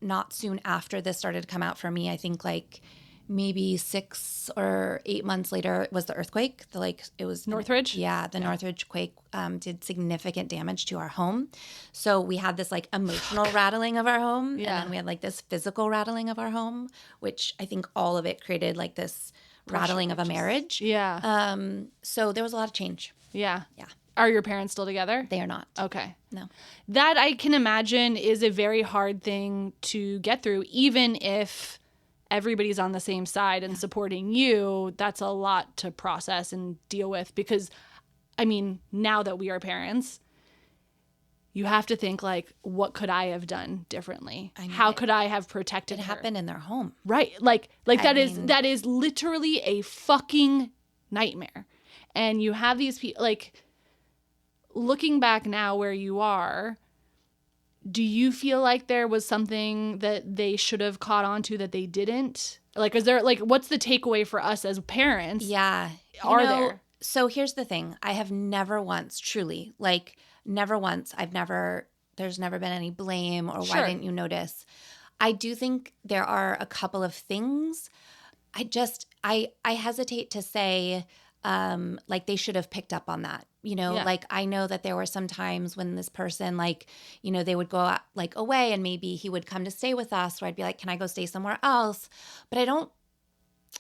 not soon after this started to come out for me, I think like maybe 6 or 8 months later was the earthquake. It was Northridge? Yeah, the Northridge quake did significant damage to our home. So we had this like emotional rattling of our home. Yeah. And then we had like this physical rattling of our home, which I think all of it created like this rattling of a marriage. Yeah. So there was a lot of change. Yeah. Yeah. Are your parents still together? They are not. Okay. No. That I can imagine is a very hard thing to get through, even if everybody's on the same side and supporting you. That's a lot to process and deal with because, I mean, now that we are parents, you have to think like, what could I have done differently? How could I have protected her? It happened in their home. Right. Like that is literally a fucking nightmare. And you have these people like looking back now where you are, do you feel like there was something that they should have caught on to that they didn't? Like, is there like, what's the takeaway for us as parents? Yeah. There? So here's the thing. I have never once truly, like never once, there's never been any blame or why didn't you notice? I do think there are a couple of things. I hesitate to say, like they should have picked up on that, like I know that there were some times when this person, like, they would go out, like away and maybe he would come to stay with us where I'd be like, can I go stay somewhere else? But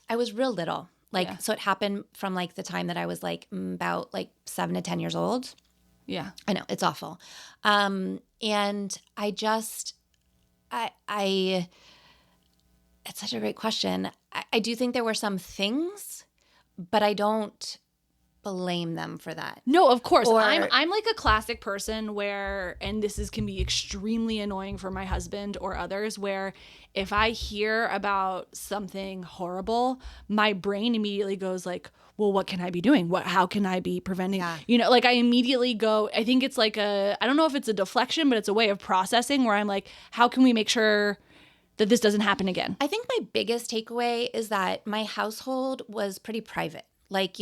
I was real little. So it happened from like the time that I was like about like 7 to 10 years old. Yeah. I know it's awful. And it's such a great question. I do think there were some things, but I don't blame them for that. No, of course. I'm like a classic person where, and this can be extremely annoying for my husband or others, where if I hear about something horrible, my brain immediately goes like, well, what can I be doing? How can I be preventing? Yeah. Like I immediately go, I think it's like I don't know if it's a deflection, but it's a way of processing where I'm like, how can we make sure that this doesn't happen again? I think my biggest takeaway is that my household was pretty private. Like,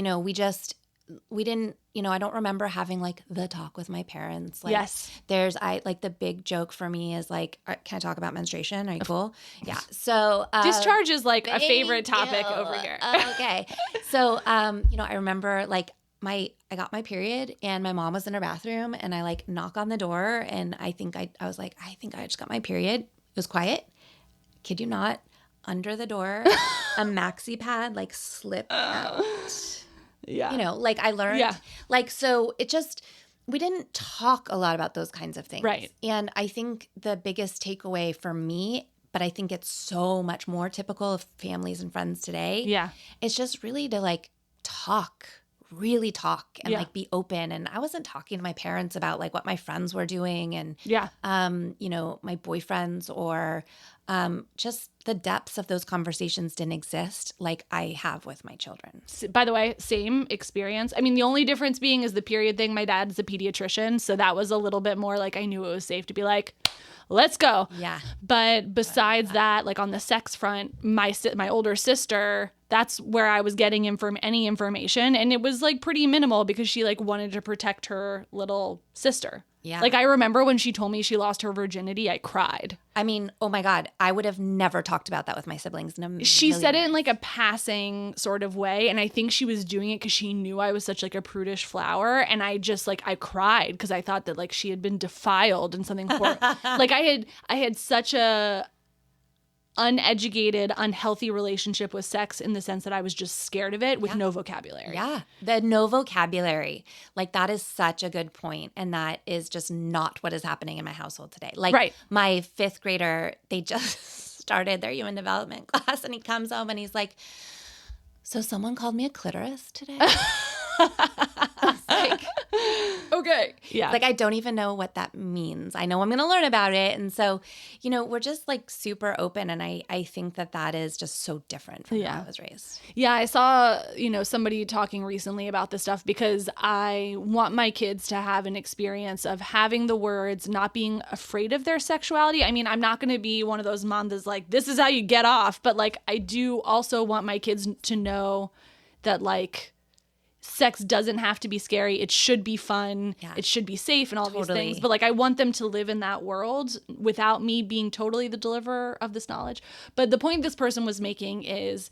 we didn't, I don't remember having like the talk with my parents. Like, yes. Like the big joke for me is like, can I talk about menstruation? Are you cool? Yeah. So discharge is like a favorite topic over here. Okay. So, I remember like I got my period and my mom was in her bathroom and I like knock on the door and I was like, I think I just got my period. It was quiet. Kid you not. Under the door, a maxi pad like slipped out. Yeah. Like I learned. Yeah. Like, so it just, we didn't talk a lot about those kinds of things. Right. And I think the biggest takeaway for me, but I think it's so much more typical of families and friends today. Yeah. It's just really to like really talk and Yeah. like be open. And I wasn't talking to my parents about like what my friends were doing and, yeah. my boyfriends or just the depths of those conversations didn't exist like I have with my children. By the way, same experience. I mean, the only difference being is the period thing. My dad's a pediatrician, so that was a little bit more like I knew it was safe to be like, let's go. Yeah. But besides that, like on the sex front, my older sister, that's where I was getting any information. And it was like pretty minimal because she like wanted to protect her little sister. Yeah. Like I remember when she told me she lost her virginity, I cried. I mean, oh my God, I would have never talked about that with my siblings in a million She said it in years. like a passing sort of way. And I think she was doing it because she knew I was such like a prudish flower. And I just like, I cried because I thought that like she had been defiled and something like I had such a uneducated, unhealthy relationship with sex in the sense that I was just scared of it with no vocabulary. Yeah. The no vocabulary. Like that is such a good point. And that is just not what is happening in my household today. Like my 5th grader, they just started their human development class and he comes home and he's like, so someone called me a clitoris today? I was like, okay. Yeah. Like, I don't even know what that means. I know I'm going to learn about it. And so, we're just like super open. And I think that is just so different from how I was raised. Yeah. I saw, somebody talking recently about this stuff because I want my kids to have an experience of having the words, not being afraid of their sexuality. I mean, I'm not going to be one of those moms that's like, this is how you get off. But like, I do also want my kids to know that like, sex doesn't have to be scary. It should be fun. Yeah. It should be safe and all these things. But like, I want them to live in that world without me being totally the deliverer of this knowledge. But the point this person was making is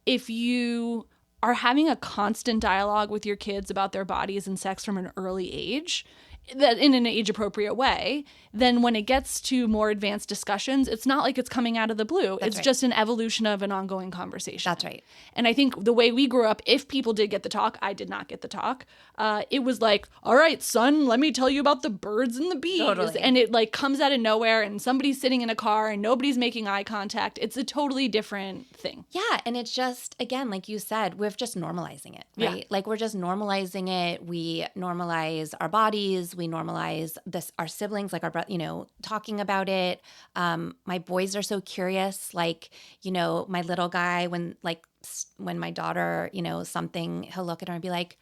if you are having a constant dialogue with your kids about their bodies and sex from an early age, that in an age-appropriate way, then when it gets to more advanced discussions, it's not like it's coming out of the blue. It's just an evolution of an ongoing conversation. That's right. And I think the way we grew up, if people did get the talk, I did not get the talk. It was like, all right, son, let me tell you about the birds and the bees. Totally. And it like comes out of nowhere and somebody's sitting in a car and nobody's making eye contact. It's a totally different thing. Yeah. And it's just, again, like you said, we're just normalizing it, right? Yeah. Like we're just normalizing it. We normalize our bodies. We normalize our siblings, like talking about it. My boys are so curious. Like, my little guy, when my daughter, something, he'll look at her and be like,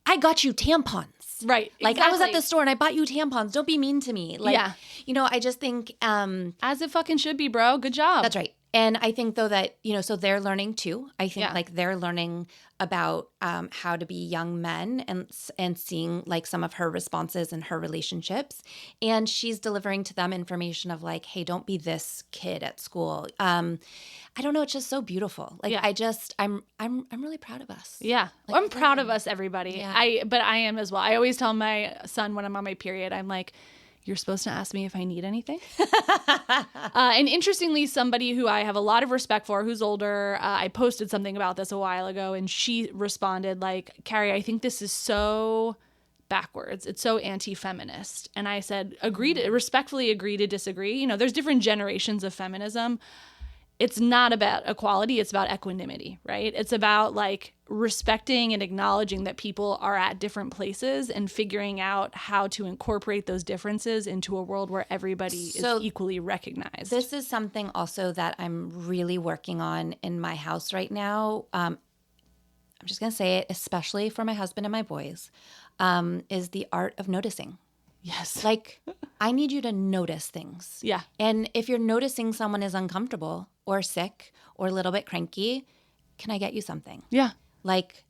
I got you tampons. Right. Like exactly. I was at the store and I bought you tampons. Don't be mean to me. Like, I just think. As it fucking should be, bro. Good job. That's right. And I think though that, so they're learning too. I think like they're learning about how to be young men and seeing like some of her responses in her relationships. And she's delivering to them information of like, hey, don't be this kid at school. I don't know. It's just so beautiful. Like I'm really proud of us. Yeah. Like, I'm proud of us, everybody. Yeah. But I am as well. I always tell my son when I'm on my period, I'm like, you're supposed to ask me if I need anything. And interestingly, somebody who I have a lot of respect for, who's older, I posted something about this a while ago, and she responded like, Carrie, I think this is so backwards. It's so anti-feminist. And I said, respectfully agree to disagree. There's different generations of feminism. It's not about equality. It's about equanimity, right? It's about like respecting and acknowledging that people are at different places and figuring out how to incorporate those differences into a world where everybody is equally recognized. This is something also that I'm really working on in my house right now. I'm just going to say it, especially for my husband and my boys, is the art of noticing. Yes. Like, I need you to notice things. Yeah. And if you're noticing someone is uncomfortable or sick or a little bit cranky, can I get you something? Yeah. Like,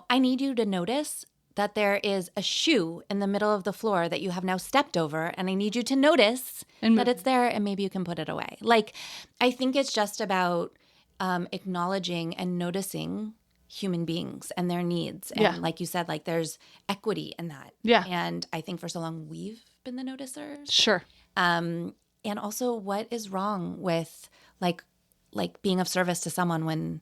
I need you to notice that there is a shoe in the middle of the floor that you have now stepped over, and I need you to notice that it's there and maybe you can put it away. Like, I think it's just about acknowledging and noticing human beings and their needs. And like you said, like there's equity in that. Yeah. And I think for so long we've been the noticers. Sure. And also what is wrong with like being of service to someone when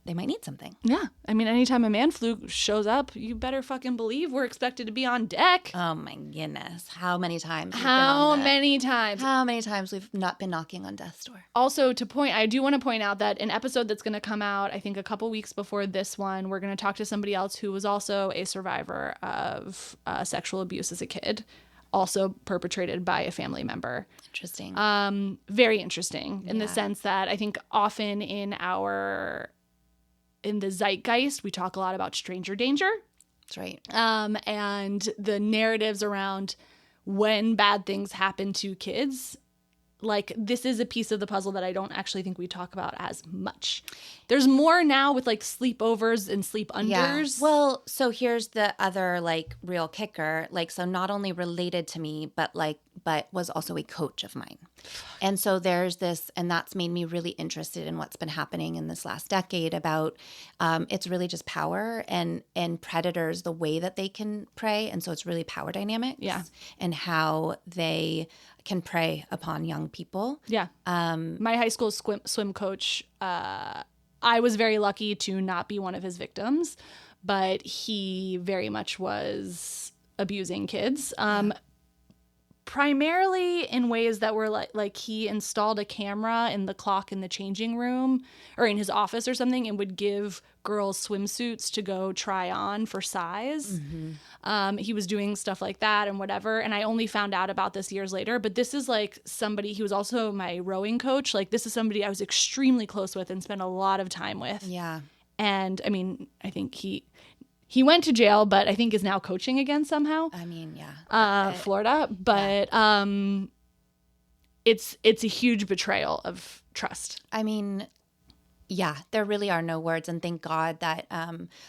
they might need something. Yeah. I mean, anytime a man flu shows up, you better fucking believe we're expected to be on deck. Oh my goodness. How many times? How many times we've not been knocking on death's door. Also, I do want to point out that an episode that's going to come out, I think a couple weeks before this one, we're going to talk to somebody else who was also a survivor of sexual abuse as a kid. also perpetrated by a family member. Interesting. Very interesting in the sense that I think often in the zeitgeist, we talk a lot about stranger danger. That's right. And the narratives around when bad things happen to kids, like this is a piece of the puzzle that I don't actually think we talk about as much. There's more now with like sleepovers and sleep unders. Yeah. Well, so here's the other like real kicker. Like, so not only related to me, but was also a coach of mine. And so there's this, and that's made me really interested in what's been happening in this last decade about it's really just power and predators, the way that they can prey. And so it's really power dynamics. Yeah. And how they can prey upon young people. Yeah. My high school swim coach, I was very lucky to not be one of his victims, but he very much was abusing kids. Primarily in ways that were like he installed a camera in the clock in the changing room or in his office or something and would give girls swimsuits to go try on for size. Mm-hmm. He was doing stuff like that and whatever. And I only found out about this years later. But this is like somebody, he was also my rowing coach. Like this is somebody I was extremely close with and spent a lot of time with. Yeah. And I mean, I think he went to jail, but I think is now coaching again somehow. I mean, yeah. Florida. But it's a huge betrayal of trust. I mean, yeah, there really are no words. And thank God that,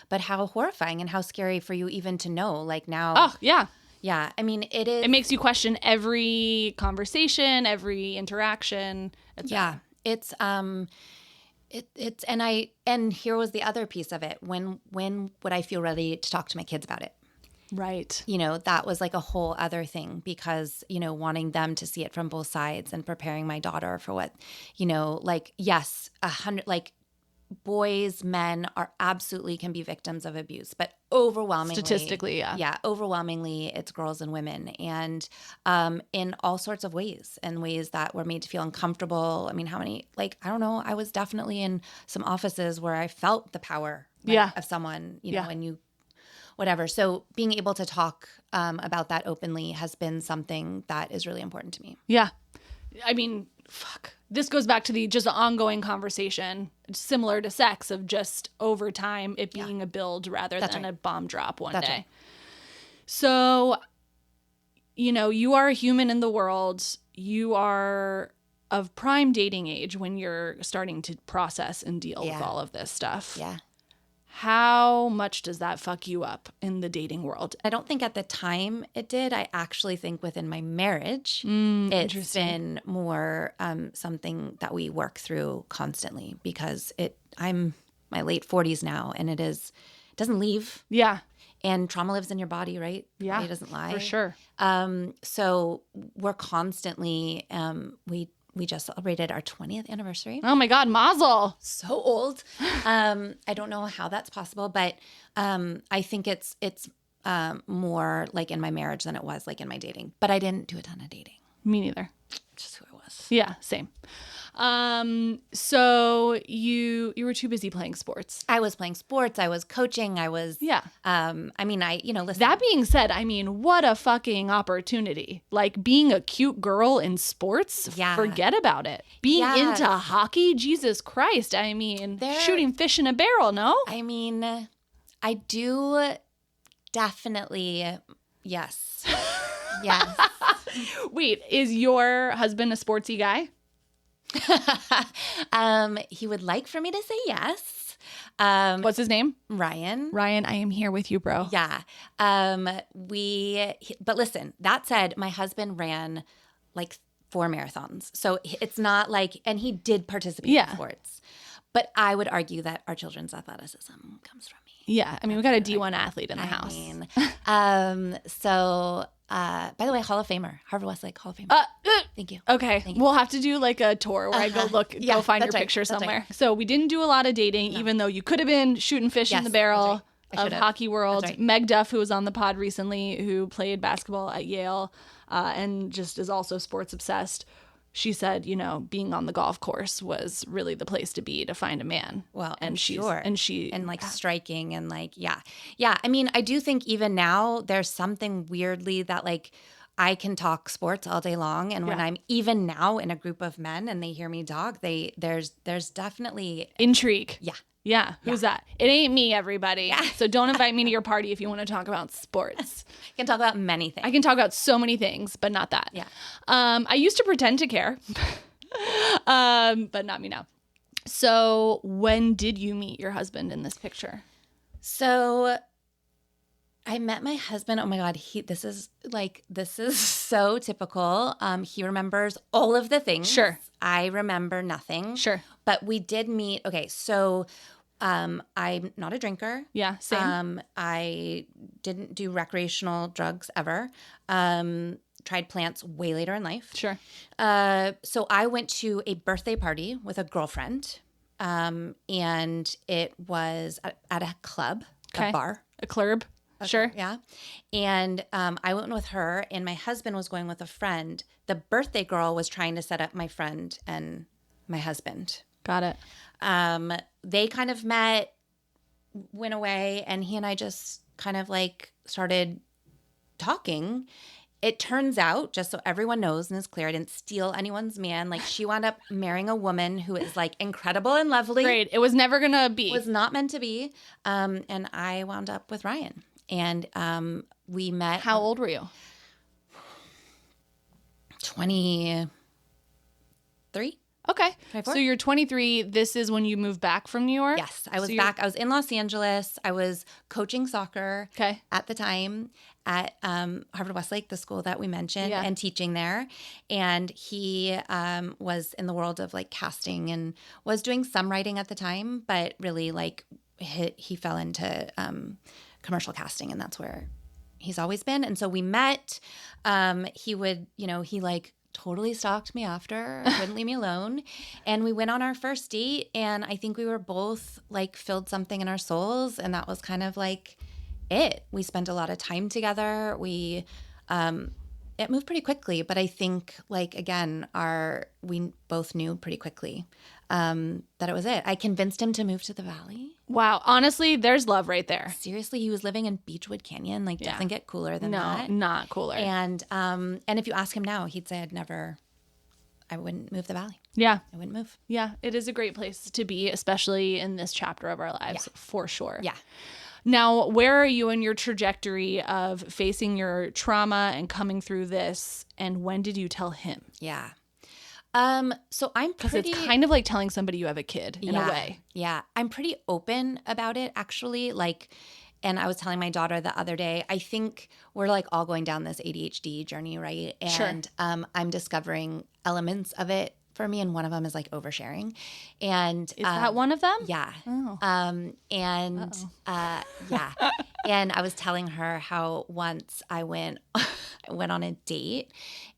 but how horrifying and how scary for you even to know, like now. Oh, yeah. Yeah. I mean, it is. It makes you question every conversation, every interaction. Yeah. It's, and here was the other piece of it. When would I feel ready to talk to my kids about it? Right. You know, that was like a whole other thing because, you know, wanting them to see it from both sides and preparing my daughter for what, you know, like, yes, 100, like boys, men are absolutely can be victims of abuse, but overwhelmingly, statistically, yeah, overwhelmingly, it's girls and women, and in all sorts of ways, and ways that were made to feel uncomfortable. I mean, how many? Like, I don't know. I was definitely in some offices where I felt the power of someone, you know, and you, whatever. So being able to talk about that openly has been something that is really important to me. Yeah, I mean, fuck. This goes back to the just ongoing conversation, similar to sex, of just over time it being a build rather than a bomb drop one day. Right. So, you know, you are a human in the world. You are of prime dating age when you're starting to process and deal with all of this stuff. Yeah. How much does that fuck you up in the dating world? I don't think at the time it did. I actually think within my marriage, it's been more something that we work through constantly because I'm my late 40s now and it doesn't leave. Yeah. And trauma lives in your body, right? Yeah. It doesn't lie. For sure. So we're constantly, we just celebrated our 20th anniversary. Oh my God, mazel. So old. I don't know how that's possible, but I think it's more like in my marriage than it was like in my dating. But I didn't do a ton of dating. Me neither. Just who I was. Yeah, same. So you were too busy playing sports. I was playing sports. I was coaching. I was, I mean, listen. That being said, I mean, what a fucking opportunity. Like being a cute girl in sports, forget about it. Being into hockey, Jesus Christ. I mean, shooting fish in a barrel, no? I mean, I do definitely, yes. Yes. Wait, is your husband a sportsy guy? He would like for me to say yes. What's his name? Ryan. Ryan, I am here with you, bro. Yeah. But listen, that said, my husband ran like 4 marathons. So it's not like, and he did participate in sports. But I would argue that our children's athleticism comes from me. Yeah. I mean, we got a D1 athlete in the house. By the way, Hall of Famer, Harvard Westlake Hall of Famer. Thank you. Okay. Thank you. We'll have to do like a tour where I go go find your picture somewhere. Right. So we didn't do a lot of dating, even though you could have been shooting fish in the barrel of hockey world. Right. Meg Duff, who was on the pod recently, who played basketball at Yale and just is also sports obsessed. She said, you know, being on the golf course was really the place to be to find a man. Well, and striking and like, yeah. I mean, I do think even now there's something weirdly that like I can talk sports all day long. And when I'm even now in a group of men and they hear me talk, there's definitely intrigue. Yeah. Yeah. Who's that? It ain't me, everybody. Yeah. So don't invite me to your party if you want to talk about sports. I can talk about many things. I can talk about so many things, but not that. Yeah. I used to pretend to care, but not me now. So when did you meet your husband in this picture? So I met my husband. Oh my God. This is so typical. He remembers all of the things. Sure. I remember nothing. Sure. But we did meet. Okay. So I'm not a drinker. Yeah. Same. I didn't do recreational drugs ever. Tried plants way later in life. Sure. So I went to a birthday party with a girlfriend. And it was at a club, a bar. A club. Sure. Yeah. And I went with her, and my husband was going with a friend. The birthday girl was trying to set up my friend and my husband. Got it. They kind of met, went away, and he and I just kind of like started talking. It turns out, just so everyone knows and is clear, I didn't steal anyone's man. Like, she wound up marrying a woman who is like incredible and lovely. Great. It was never going to be. It was not meant to be. And I wound up with Ryan. And we met. How old were you? 23. Okay. 24? So you're 23. This is when you moved back from New York? Yes. I was back. I was in Los Angeles. I was coaching soccer at the time at Harvard Westlake, the school that we mentioned, and teaching there. And he was in the world of like casting and was doing some writing at the time, but really like he fell into commercial casting, and that's where he's always been. And so we met. He would, he like totally stalked me after, wouldn't leave me alone. And we went on our first date, and I think we were both like filled something in our souls. And that was kind of like it. We spent a lot of time together. It moved pretty quickly, but I think like, again, we both knew pretty quickly that it was it. I convinced him to move to the Valley. Wow. Honestly, there's love right there. Seriously, he was living in Beechwood Canyon. Like, doesn't get cooler than that. No, not cooler. And if you ask him now, he'd say I wouldn't move the Valley. Yeah. I wouldn't move. Yeah. It is a great place to be, especially in this chapter of our lives, for sure. Yeah. Now, where are you in your trajectory of facing your trauma and coming through this? And when did you tell him? Yeah. So I'm pretty... Because it's kind of like telling somebody you have a kid in a way. Yeah. I'm pretty open about it, actually. Like, and I was telling my daughter the other day, I think we're like all going down this ADHD journey, right? And I'm discovering elements of it for me, and one of them is like oversharing. And is that one of them? Yeah. Oh. Yeah. And I was telling her how once I went on a date,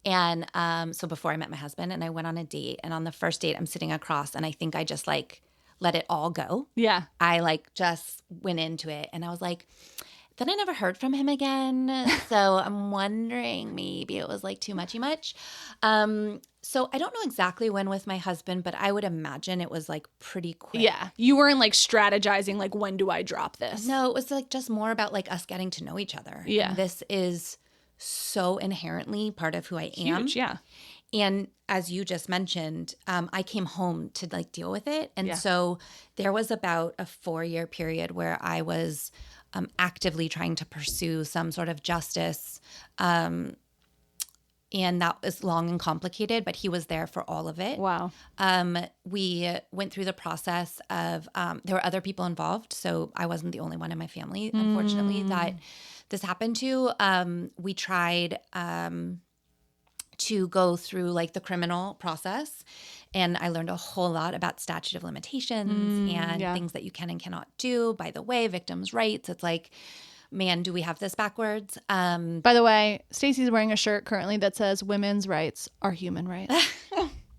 and so before I met my husband, and I went on a date, and on the first date I'm sitting across, and I think I just like let it all go. Yeah. I like just went into it, and I was like, then I never heard from him again. So I'm wondering maybe it was like too much. So I don't know exactly when with my husband, but I would imagine it was like pretty quick. Yeah. You weren't like strategizing like, when do I drop this? No, it was like just more about like us getting to know each other. Yeah. And this is so inherently part of who I am. Huge, yeah. And as you just mentioned, I came home to like deal with it. And so there was about a 4-year period where I was actively trying to pursue some sort of justice. And that was long and complicated, but he was there for all of it. Wow. We went through the process of, there were other people involved. So I wasn't the only one in my family, unfortunately, that this happened to. We tried to go through like the criminal process. And I learned a whole lot about statute of limitations and things that you can and cannot do. By the way, victims' rights. It's like, man, do we have this backwards? By the way, Stacy's wearing a shirt currently that says women's rights are human rights.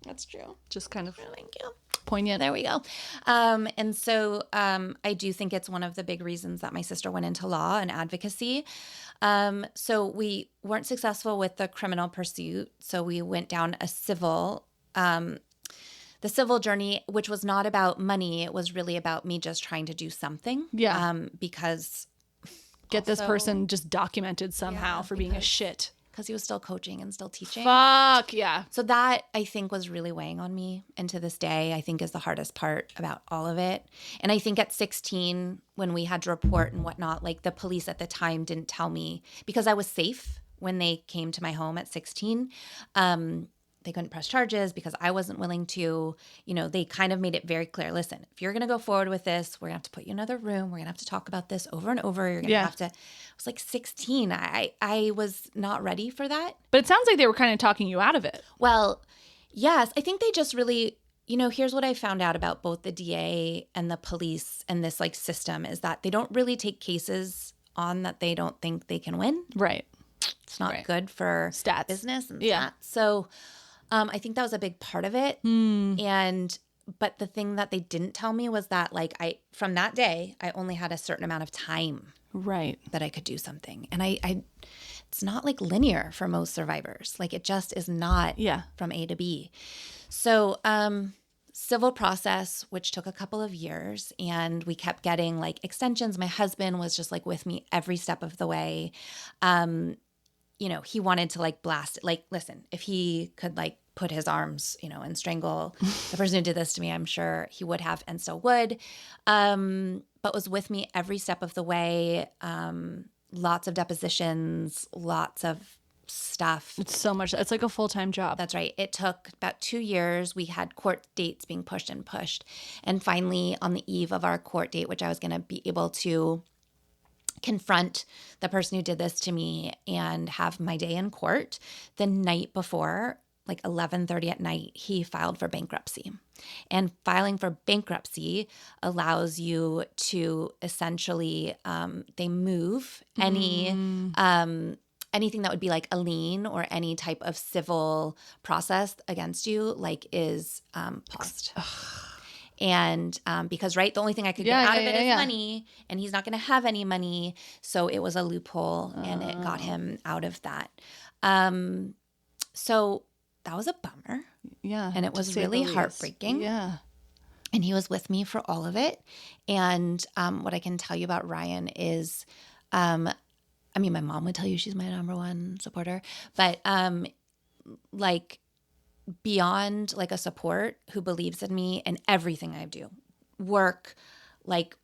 That's true. Just kind of thank you. Poignant. There we go. And so I do think it's one of the big reasons that my sister went into law and advocacy. So we weren't successful with the criminal pursuit. So we went down a civil the civil journey, which was not about money. It was really about me just trying to do something. Yeah. Because get this person just documented somehow for being a shit. because he was still coaching and still teaching. Fuck, yeah. So that, I think, was really weighing on me. And to this day, I think is the hardest part about all of it. And I think at 16, when we had to report and whatnot, like the police at the time didn't tell me, because I was safe when they came to my home at 16. They couldn't press charges because I wasn't willing to. You know, they kind of made it very clear, listen, if you're going to go forward with this, we're going to have to put you in another room. We're going to have to talk about this over and over. You're going to have to. I was like 16. I was not ready for that. But it sounds like they were kind of talking you out of it. Well, yes. I think they just really, you know, here's what I found out about both the DA and the police and this like system is that they don't really take cases on that they don't think they can win. Right. It's not good for stats. Business and stats. So I think that was a big part of it. But the thing that they didn't tell me was that like from that day, I only had a certain amount of time that I could do something. And I it's not like linear for most survivors. Like it just is not from A to B. So civil process, which took a couple of years, and we kept getting like extensions. My husband was just like with me every step of the way. You know, he wanted to like blast it. Like, listen, if he could like put his arms, you know, and strangle the person who did this to me, I'm sure he would have and still would. But was with me every step of the way. Lots of depositions, lots of stuff. It's so much. It's like a full-time job. That's right. It took about 2 years. We had court dates being pushed and pushed. And finally, on the eve of our court date, which I was going to be able to confront the person who did this to me and have my day in court, the night before, like 11:30 at night, he filed for bankruptcy. And filing for bankruptcy allows you to essentially, they move anything that would be like a lien or any type of civil process against you, like is paused. And because, right, the only thing I could get out of it is money, and he's not going to have any money. So it was a loophole, and it got him out of that. So that was a bummer. Yeah. And it was really heartbreaking. Yeah. And he was with me for all of it. And what I can tell you about Ryan is, I mean, my mom would tell you she's my number one supporter, but like, beyond like a support, who believes in me and everything I do, work, like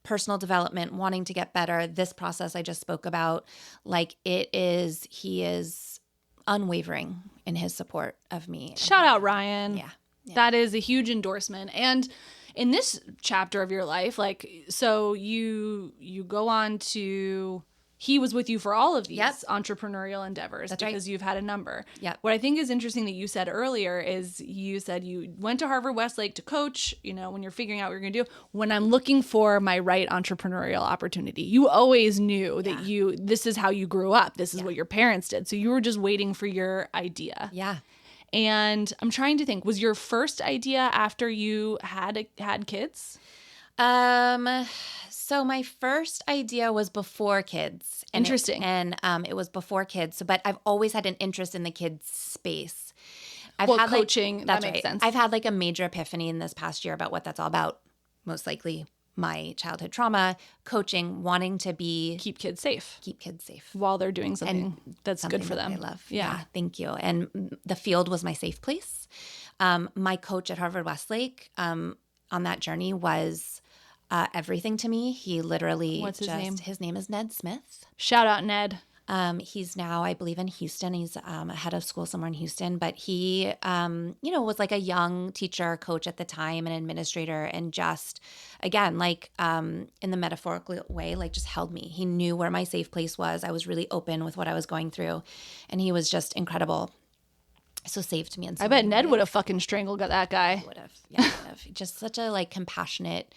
personal development, wanting to get better, this process I just spoke about, like he is unwavering in his support of me. Shout out Ryan. Yeah. That is a huge endorsement. And in this chapter of your life, like, so you go on to, he was with you for all of these entrepreneurial endeavors. That's because you've had a number. Yep. What I think is interesting that you said earlier is you said you went to Harvard Westlake to coach, you know, when you're figuring out what you're going to do. When I'm looking for my right entrepreneurial opportunity, you always knew that this is how you grew up. This is what your parents did. So you were just waiting for your idea. Yeah. And I'm trying to think, was your first idea after you had kids? So my first idea was before kids. Interesting. And it was before kids. So, but I've always had an interest in the kids space. I've had coaching, that makes sense. I've had like a major epiphany in this past year about what that's all about. Most likely my childhood trauma, coaching, wanting to keep kids safe while they're doing something that's good for them. I love. Yeah. Thank you. And the field was my safe place. My coach at Harvard Westlake, on that journey was everything to me. He literally, what's his name? His name is Ned Smith. Shout out Ned. He's now, I believe, in Houston. He's a head of school somewhere in Houston. But he, was like a young teacher, coach at the time, an administrator, and just, again, like in the metaphorical way, like just held me. He knew where my safe place was. I was really open with what I was going through. And he was just incredible. So saved me. I bet Ned would have fucking strangled that guy. He would have. Yeah, he would have. Just such a like compassionate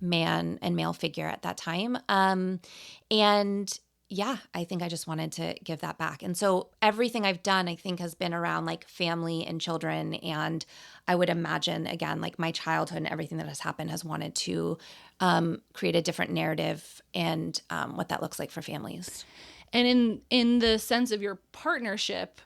man and male figure at that time. And yeah, I think I just wanted to give that back. And so everything I've done, I think, has been around like family and children. And I would imagine, again, like my childhood and everything that has happened has wanted to create a different narrative and what that looks like for families. And in the sense of your partnership,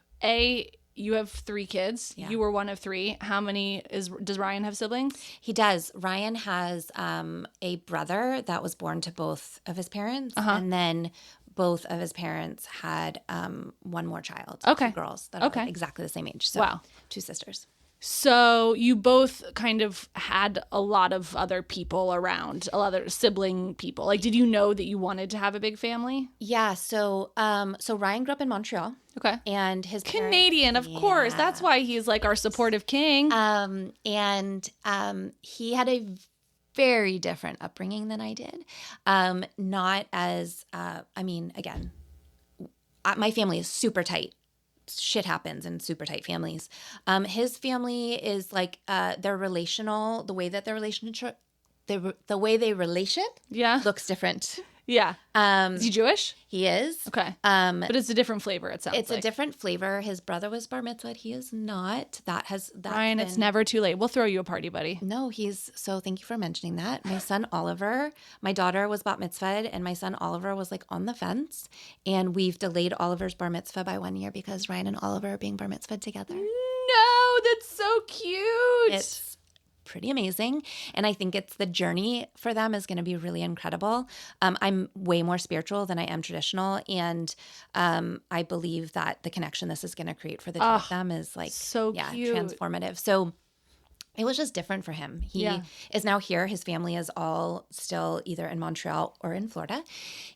you have 3 kids. Yeah. You were one of 3. How many does Ryan have siblings? He does. Ryan has a brother that was born to both of his parents, and then both of his parents had one more child. Okay. 2 girls that are exactly the same age. So Wow. 2 sisters. So you both kind of had a lot of other people around, a lot of sibling people. Like, did you know that you wanted to have a big family? Yeah. So Ryan grew up in Montreal. Okay. And his parents, Canadian, of course. That's why he's like our supportive king. He had a very different upbringing than I did. Not as, again, my family is super tight. Shit happens in super tight families. His family is like, they're relational. The way that their relationship, the way they relation, looks different. Yeah. Is he Jewish? He is. Okay. But it's a different flavor, it sounds like. It's a different flavor. His brother was bar mitzvahed. He is not. Ryan, it's never too late. We'll throw you a party, buddy. No, so thank you for mentioning that. My son Oliver, my daughter was bat mitzvahed, and my son Oliver was like on the fence. And we've delayed Oliver's bar mitzvah by 1 year because Ryan and Oliver are being bar mitzvahed together. No, that's so cute. It's pretty amazing. And I think it's the journey for them is going to be really incredible. I'm way more spiritual than I am traditional. And I believe that the connection this is going to create for the two of them is like, so cute. Transformative. So it was just different for him. He is now here. His family is all still either in Montreal or in Florida.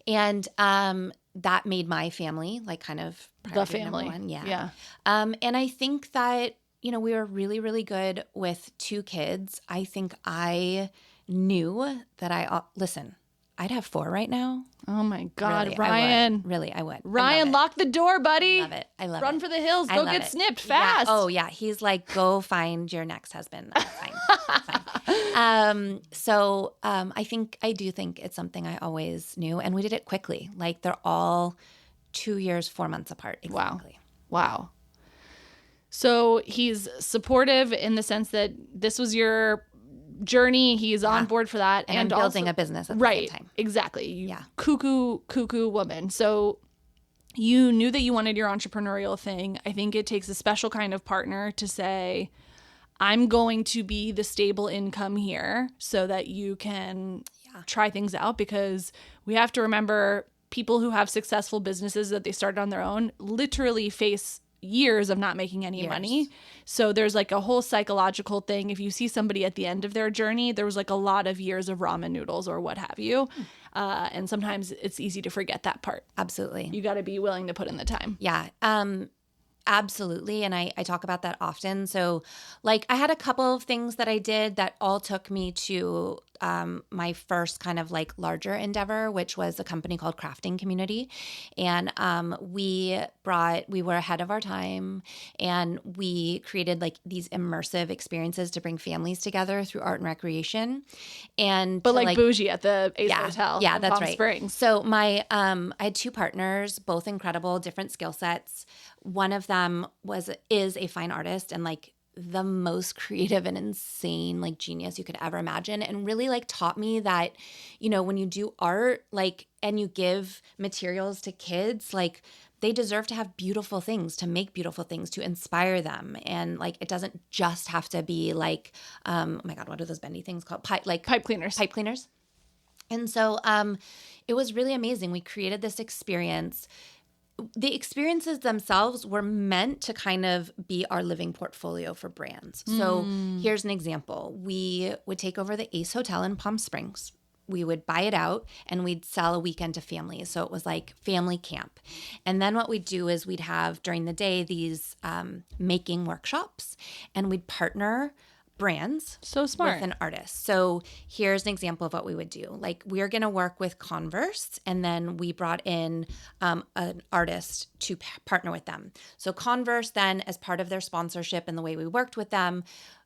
And that made my family like kind of the family. Number one. Yeah. And I think that, we were really, really good with 2 kids. I think I knew that listen, I'd have 4 right now. Oh my God, really, Ryan. I would. Ryan, lock the door, buddy. I love it. I love Run it. for the hills. Go get snipped fast. Yeah. Oh yeah. He's like, go find your next husband. Fine. So I do think it's something I always knew, and we did it quickly. Like they're all 2 years, 4 months apart. Exactly. Wow. So he's supportive in the sense that this was your journey. He's on board for that. And I'm building a business at the same time. Exactly. Cuckoo woman. So you knew that you wanted your entrepreneurial thing. I think it takes a special kind of partner to say, I'm going to be the stable income here so that you can try things out, because we have to remember people who have successful businesses that they started on their own literally face years of not making any money. So there's like a whole psychological thing. If you see somebody at the end of their journey, there was like a lot of years of ramen noodles or what have you. And sometimes it's easy to forget that part. Absolutely. You got to be willing to put in the time. Yeah. Absolutely. And I talk about that often. So like I had a couple of things that I did that all took me to my first kind of like larger endeavor, which was a company called Crafting Community. And we were ahead of our time, and we created like these immersive experiences to bring families together through art and recreation. But like bougie at the Ace Hotel. Yeah, that's Palm right. Springs. So I had 2 partners, both incredible, different skill sets. One of them is a fine artist and like the most creative and insane like genius you could ever imagine, and really like taught me that, when you do art, like, and you give materials to kids, like they deserve to have beautiful things, to make beautiful things, to inspire them. And like, it doesn't just have to be like, oh my God, what are those bendy things called? Pipe cleaners. And so it was really amazing. We created this experience. The experiences themselves were meant to kind of be our living portfolio for brands. So here's an example. We would take over the Ace Hotel in Palm Springs. We would buy it out and we'd sell a weekend to families. So it was like family camp. And then what we'd do is we'd have during the day these making workshops, and we'd partner brands so smart with an artist. So here's an example of what we would do. Like we're going to work with Converse, and then we brought in an artist to partner with them. So Converse then, as part of their sponsorship and the way we worked with them,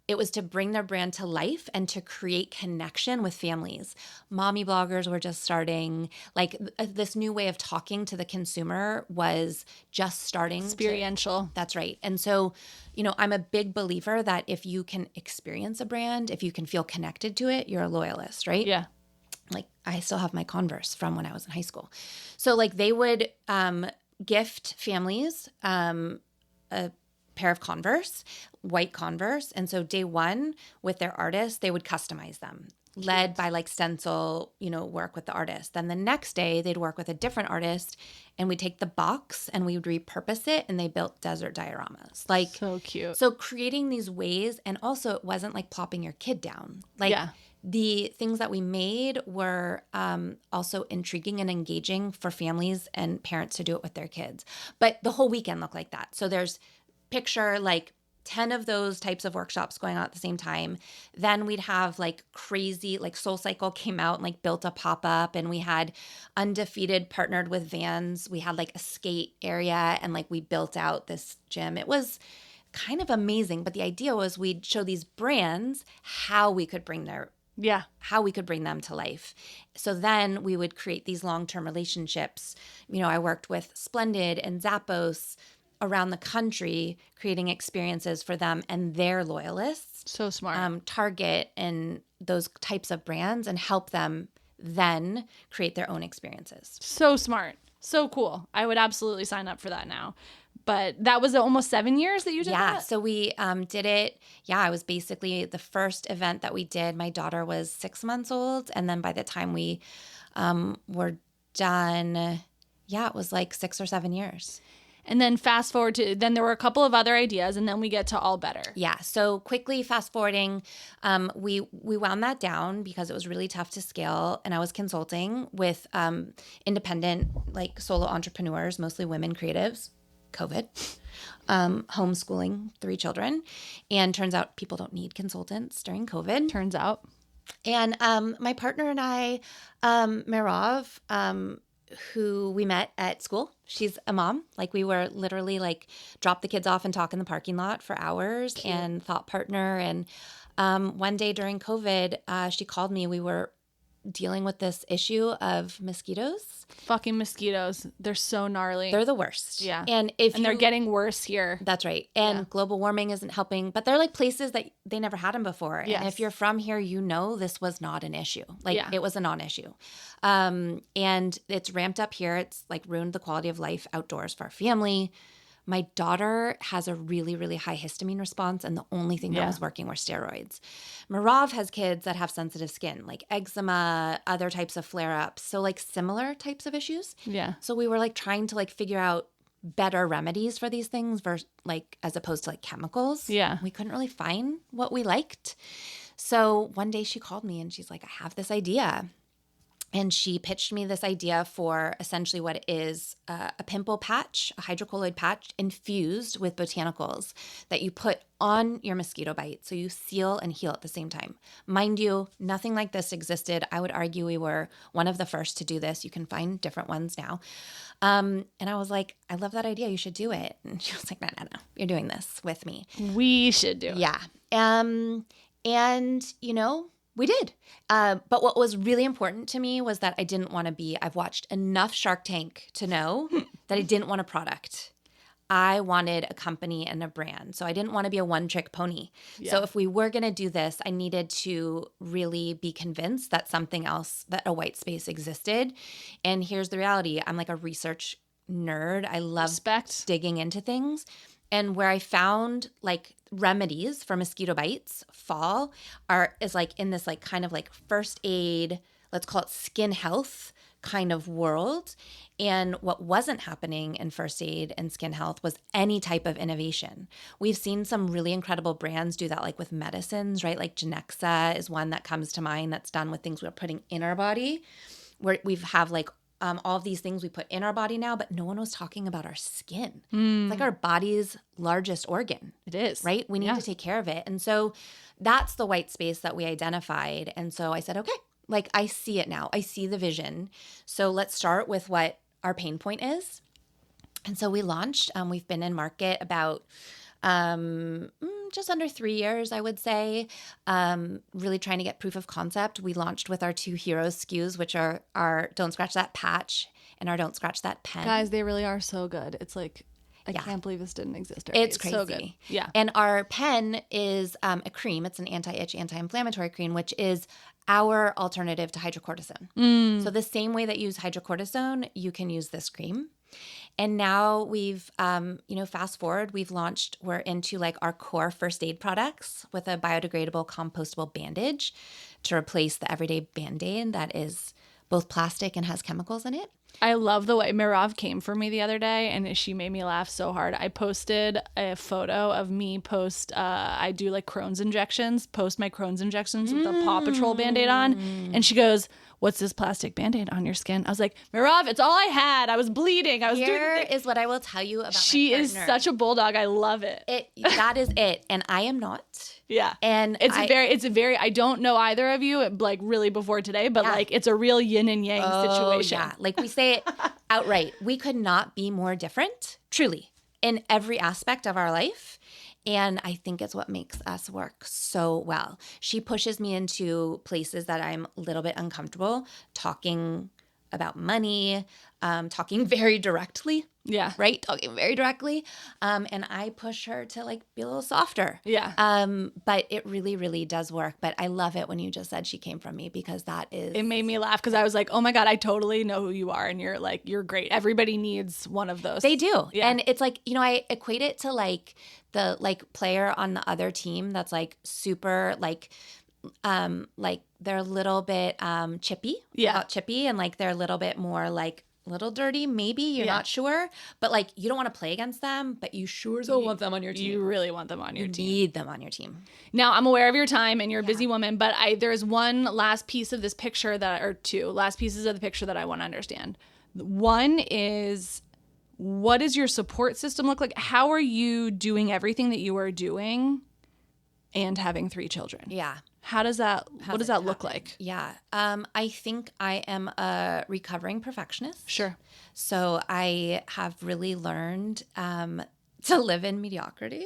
it was to bring their brand to life and to create connection with families. Mommy bloggers were just starting. Like this new way of talking to the consumer was just starting. Experiential. That's right. And so, I'm a big believer that if you can experience a brand, if you can feel connected to it, you're a loyalist, right? Yeah. Like I still have my Converse from when I was in high school. So like they would gift families a pair of Converse, white Converse. And so day one with their artist, they would customize them. led by like stencil, work with the artist. Then the next day they'd work with a different artist and we'd take the box and we would repurpose it and they built desert dioramas. Like So cute. So creating these ways, and also it wasn't like plopping your kid down. Like the things that we made were also intriguing and engaging for families and parents to do it with their kids. But the whole weekend looked like that. So there's picture like 10 of those types of workshops going on at the same time. Then we'd have like crazy, like Soul Cycle came out and like built a pop-up, and we had Undefeated partnered with Vans. We had like a skate area and like we built out this gym. It was kind of amazing. But the idea was we'd show these brands how we could bring them to life. So then we would create these long-term relationships. I worked with Splendid and Zappos around the country, creating experiences for them and their loyalists. So smart. Target and those types of brands, and help them then create their own experiences. So smart. So cool. I would absolutely sign up for that now. But that was almost 7 years that you did that? Yeah, so we did it. Yeah, it was basically the first event that we did. My daughter was 6 months old. And then by the time we were done, it was like 6 or 7 years. And then fast forward to, then there were a couple of other ideas, and then we get to All Better. Yeah. So quickly fast forwarding, we wound that down because it was really tough to scale. And I was consulting with independent, like solo entrepreneurs, mostly women creatives, COVID, homeschooling 3 children. And turns out people don't need consultants during COVID. Turns out. And my partner and I, Merav, who we met at school. She's a mom. Like we were literally like drop the kids off and talk in the parking lot for hours. Cute. And thought partner. And one day during COVID, she called me. We were dealing with this issue of mosquitoes. Fucking mosquitoes. They're so gnarly. They're the worst. Yeah. And they're getting worse here. That's right. And global warming isn't helping, but they're like places that they never had them before. Yes. And if you're from here, this was not an issue. It was a non-issue. And it's ramped up here. It's like ruined the quality of life outdoors for our family. My daughter has a really, really high histamine response, and the only thing that was working were steroids. Merav has kids that have sensitive skin, like eczema, other types of flare-ups, so like similar types of issues. Yeah. So we were like trying to like figure out better remedies for these things versus like as opposed to like chemicals. Yeah. We couldn't really find what we liked. So one day she called me and she's like, I have this idea. And she pitched me this idea for essentially what is a pimple patch, a hydrocolloid patch infused with botanicals that you put on your mosquito bite. So you seal and heal at the same time. Mind you, nothing like this existed. I would argue we were one of the first to do this. You can find different ones now. And I was like, I love that idea. You should do it. And she was like, no. You're doing this with me. We should do it. Yeah. We did. But what was really important to me was that I didn't want to I've watched enough Shark Tank to know that I didn't want a product. I wanted a company and a brand. So I didn't want to be a one-trick pony. Yeah. So if we were going to do this, I needed to really be convinced that something else, that a white space existed. And here's the reality. I'm like a research nerd. I love digging into things. And where I found like remedies for mosquito bites is like in this like kind of like first aid, let's call it skin health kind of world. And what wasn't happening in first aid and skin health was any type of innovation. We've seen some really incredible brands do that, like with medicines, right? Like Genexa is one that comes to mind that's done with things we're putting in our body, where we have like all of these things we put in our body now, but no one was talking about our skin. It's like our body's largest organ. It is. Right? We need to take care of it. And so that's the white space that we identified. And so I said, okay, like I see it now. I see the vision. So let's start with what our pain point is. And so we launched. We've been in market about just under 3 years, I would say, really trying to get proof of concept. We launched with our 2 hero SKUs, which are our Don't Scratch That Patch and our Don't Scratch That Pen. Guys, they really are so good. It's like, I can't believe this didn't exist already. It's crazy. So good. Yeah. And our pen is a cream. It's an anti-itch, anti-inflammatory cream, which is our alternative to hydrocortisone. So the same way that you use hydrocortisone, you can use this cream. And now we've, fast forward, we're into like our core first aid products with a biodegradable compostable bandage to replace the everyday Band-Aid that is both plastic and has chemicals in it. I love the way Mirav came for me the other day, and she made me laugh so hard. I posted a photo of me I do like Crohn's injections, post my Crohn's injections with the Paw Patrol Band-Aid on. And she goes, "What's this plastic Band-Aid on your skin?" I was like, "Mirav, it's all I had. I was bleeding. I was doing Here is what I will tell you about She my is partner. such a bulldog. I love it. That is it. And I am not. Yeah. And it's a very, I don't know either of you, like really before today, but like it's a real yin and yang situation. Yeah. Like we say it outright. We could not be more different, truly, in every aspect of our life. And I think it's what makes us work so well. She pushes me into places that I'm a little bit uncomfortable, talking about money, talking very directly. Yeah. Right? Talking very directly. And I push her to like be a little softer. Yeah. But it really, really does work. But I love it when you just said she came from me because that is. It made me laugh because I was like, oh my God, I totally know who you are. And you're great. Everybody needs one of those. They do. Yeah. And it's like, I equate it to like the like player on the other team that's like super like they're a little bit chippy. Yeah. Not chippy and like they're a little bit more like little dirty, maybe you're not sure, but like you don't want to play against them, but you sure don't want them on your team. You really want them on your team. You need them on your team. Now, I'm aware of your time and you're a busy woman, but there's one last piece of this picture or two last pieces of the picture that I want to understand. One is, what does your support system look like? How are you doing everything that you are doing and having 3 children? Yeah. What does that look like? Yeah. I think I am a recovering perfectionist. Sure. So I have really learned to live in mediocrity.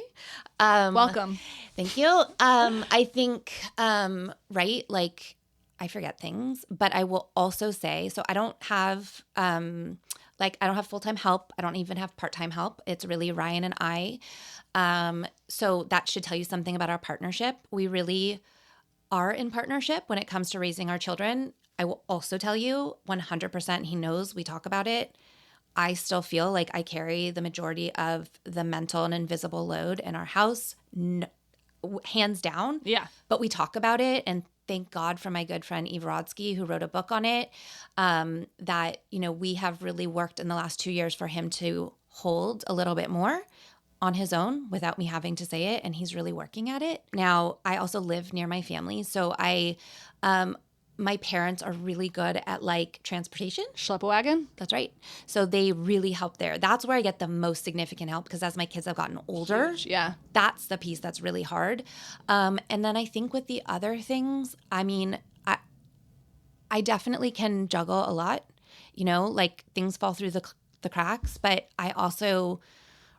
Welcome. Thank you. I think, right, like I forget things, but I will also say, so I don't have, I don't have full-time help. I don't even have part-time help. It's really Ryan and I. So that should tell you something about our partnership. We really are in partnership when it comes to raising our children. I will also tell you 100%, he knows, we talk about it. I still feel like I carry the majority of the mental and invisible load in our house, hands down. Yeah. But we talk about it, and thank God for my good friend Eve Rodsky, who wrote a book on it, that, we have really worked in the last 2 years for him to hold a little bit more on his own without me having to say it, and he's really working at it. Now, I also live near my family, so my parents are really good at like transportation. Schlepp a wagon? That's right. So they really help there. That's where I get the most significant help because as my kids have gotten older, Huge, yeah, that's the piece that's really hard. And then I think with the other things, I mean, I definitely can juggle a lot, like things fall through the cracks, but I also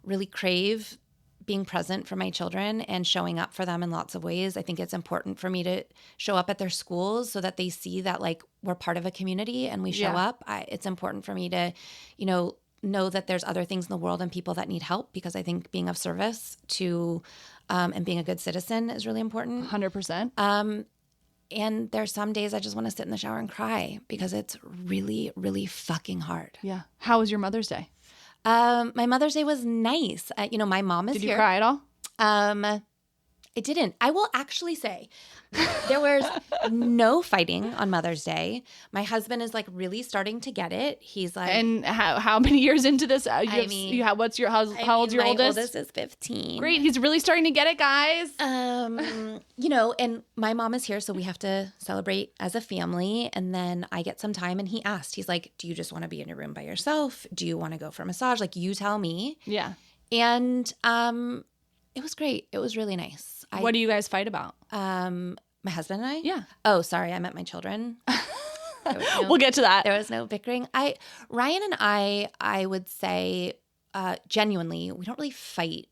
really crave being present for my children and showing up for them in lots of ways. I think it's important for me to show up at their schools so that they see that like we're part of a community and we show up. It's important for me to, know that there's other things in the world and people that need help because I think being of service to and being a good citizen is really important. 100%. And there's some days I just want to sit in the shower and cry because it's really, really fucking hard. Yeah. How was your Mother's Day? My Mother's Day was nice. My mom is here. Did you cry at all? It didn't. I will actually say there was no fighting on Mother's Day. My husband is like really starting to get it. He's like, and how many years into this? How old's your oldest? My oldest is 15. Great. He's really starting to get it, guys. And my mom is here, so we have to celebrate as a family. And then I get some time, and he asked, he's like, "Do you just want to be in your room by yourself? Do you want to go for a massage? Like, you tell me." Yeah. And it was great. It was really nice. What do you guys fight about? My husband and I? Yeah. Oh, sorry. I meant my children. We'll get to that. There was no bickering. Ryan and I would say, genuinely, we don't really fight.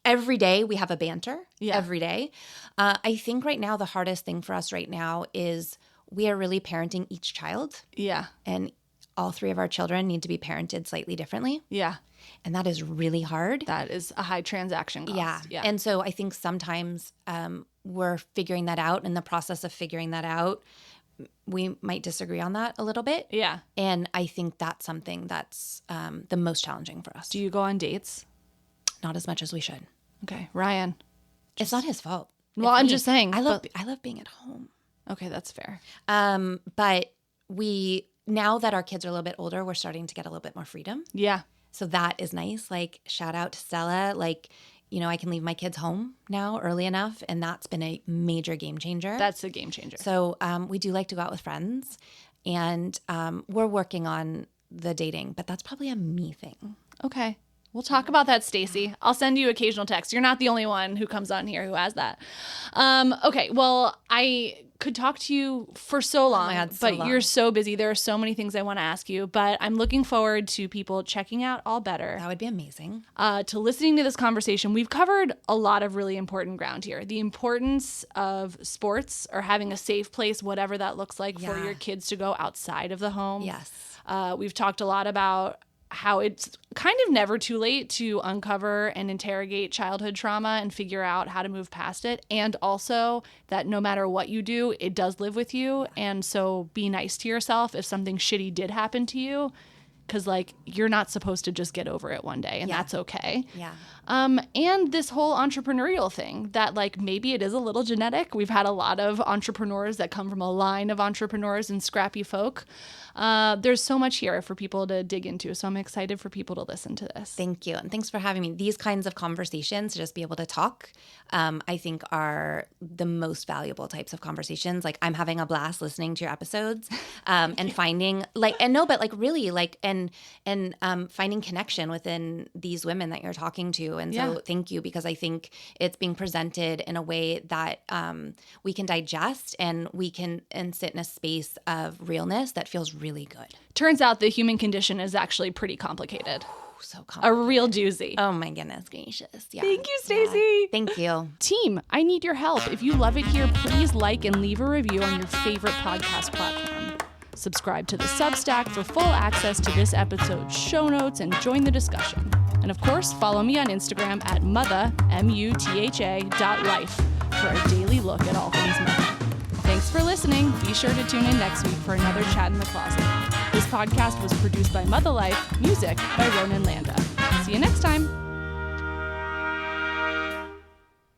Every day we have a banter. Yeah. Every day. I think right now the hardest thing for us right now is we are really parenting each child. Yeah. And all 3 of our children need to be parented slightly differently. Yeah. And that is really hard. That is a high transaction cost. Yeah. And so I think sometimes we're figuring that out. In the process of figuring that out, we might disagree on that a little bit. Yeah. And I think that's something that's the most challenging for us. Do you go on dates? Not as much as we should. Okay. Ryan. It's not his fault. Well, I'm just saying. I love being at home. Okay, that's fair. But now that our kids are a little bit older, we're starting to get a little bit more freedom. Yeah. So that is nice. Like, shout out to Stella. Like, I can leave my kids home now early enough, and that's been a major game changer. That's a game changer. So we do like to go out with friends, and we're working on the dating, but that's probably a me thing. Okay. We'll talk about that, Stacy. I'll send you occasional texts. You're not the only one who comes on here who has that. Okay. Well, I could talk to you for so long, but you're so busy. There are so many things I want to ask you, but I'm looking forward to people checking out All Better. That would be amazing. To listening to this conversation. We've covered a lot of really important ground here. The importance of sports or having a safe place, whatever that looks like for your kids to go outside of the home. Yes. We've talked a lot about how it's kind of never too late to uncover and interrogate childhood trauma and figure out how to move past it. And also that no matter what you do, it does live with you. And so be nice to yourself if something shitty did happen to you, because like you're not supposed to just get over it one day, and that's okay. Yeah. And this whole entrepreneurial thing that like maybe it is a little genetic. We've had a lot of entrepreneurs that come from a line of entrepreneurs and scrappy folk. There's so much here for people to dig into. So I'm excited for people to listen to this. Thank you. And thanks for having me. These kinds of conversations, to just be able to talk, I think are the most valuable types of conversations. Like, I'm having a blast listening to your episodes and finding finding connection within these women that you're talking to. And so thank you, because I think it's being presented in a way that we can digest and we can sit in a space of realness that feels really good. Turns out the human condition is actually pretty complicated. So complicated. A real doozy. Oh my goodness gracious. Yeah. Thank you, Stacy. Yeah. Thank you. Team, I need your help. If you love it here, please like and leave a review on your favorite podcast platform. Subscribe to the Substack for full access to this episode's show notes and join the discussion. And of course, follow me on Instagram at Mutha, MUTHA.life for a daily look at all things Mutha. Thanks for listening. Be sure to tune in next week for another Chat in the Closet. This podcast was produced by Mutha Life, music by Ronan Landa. See you next time.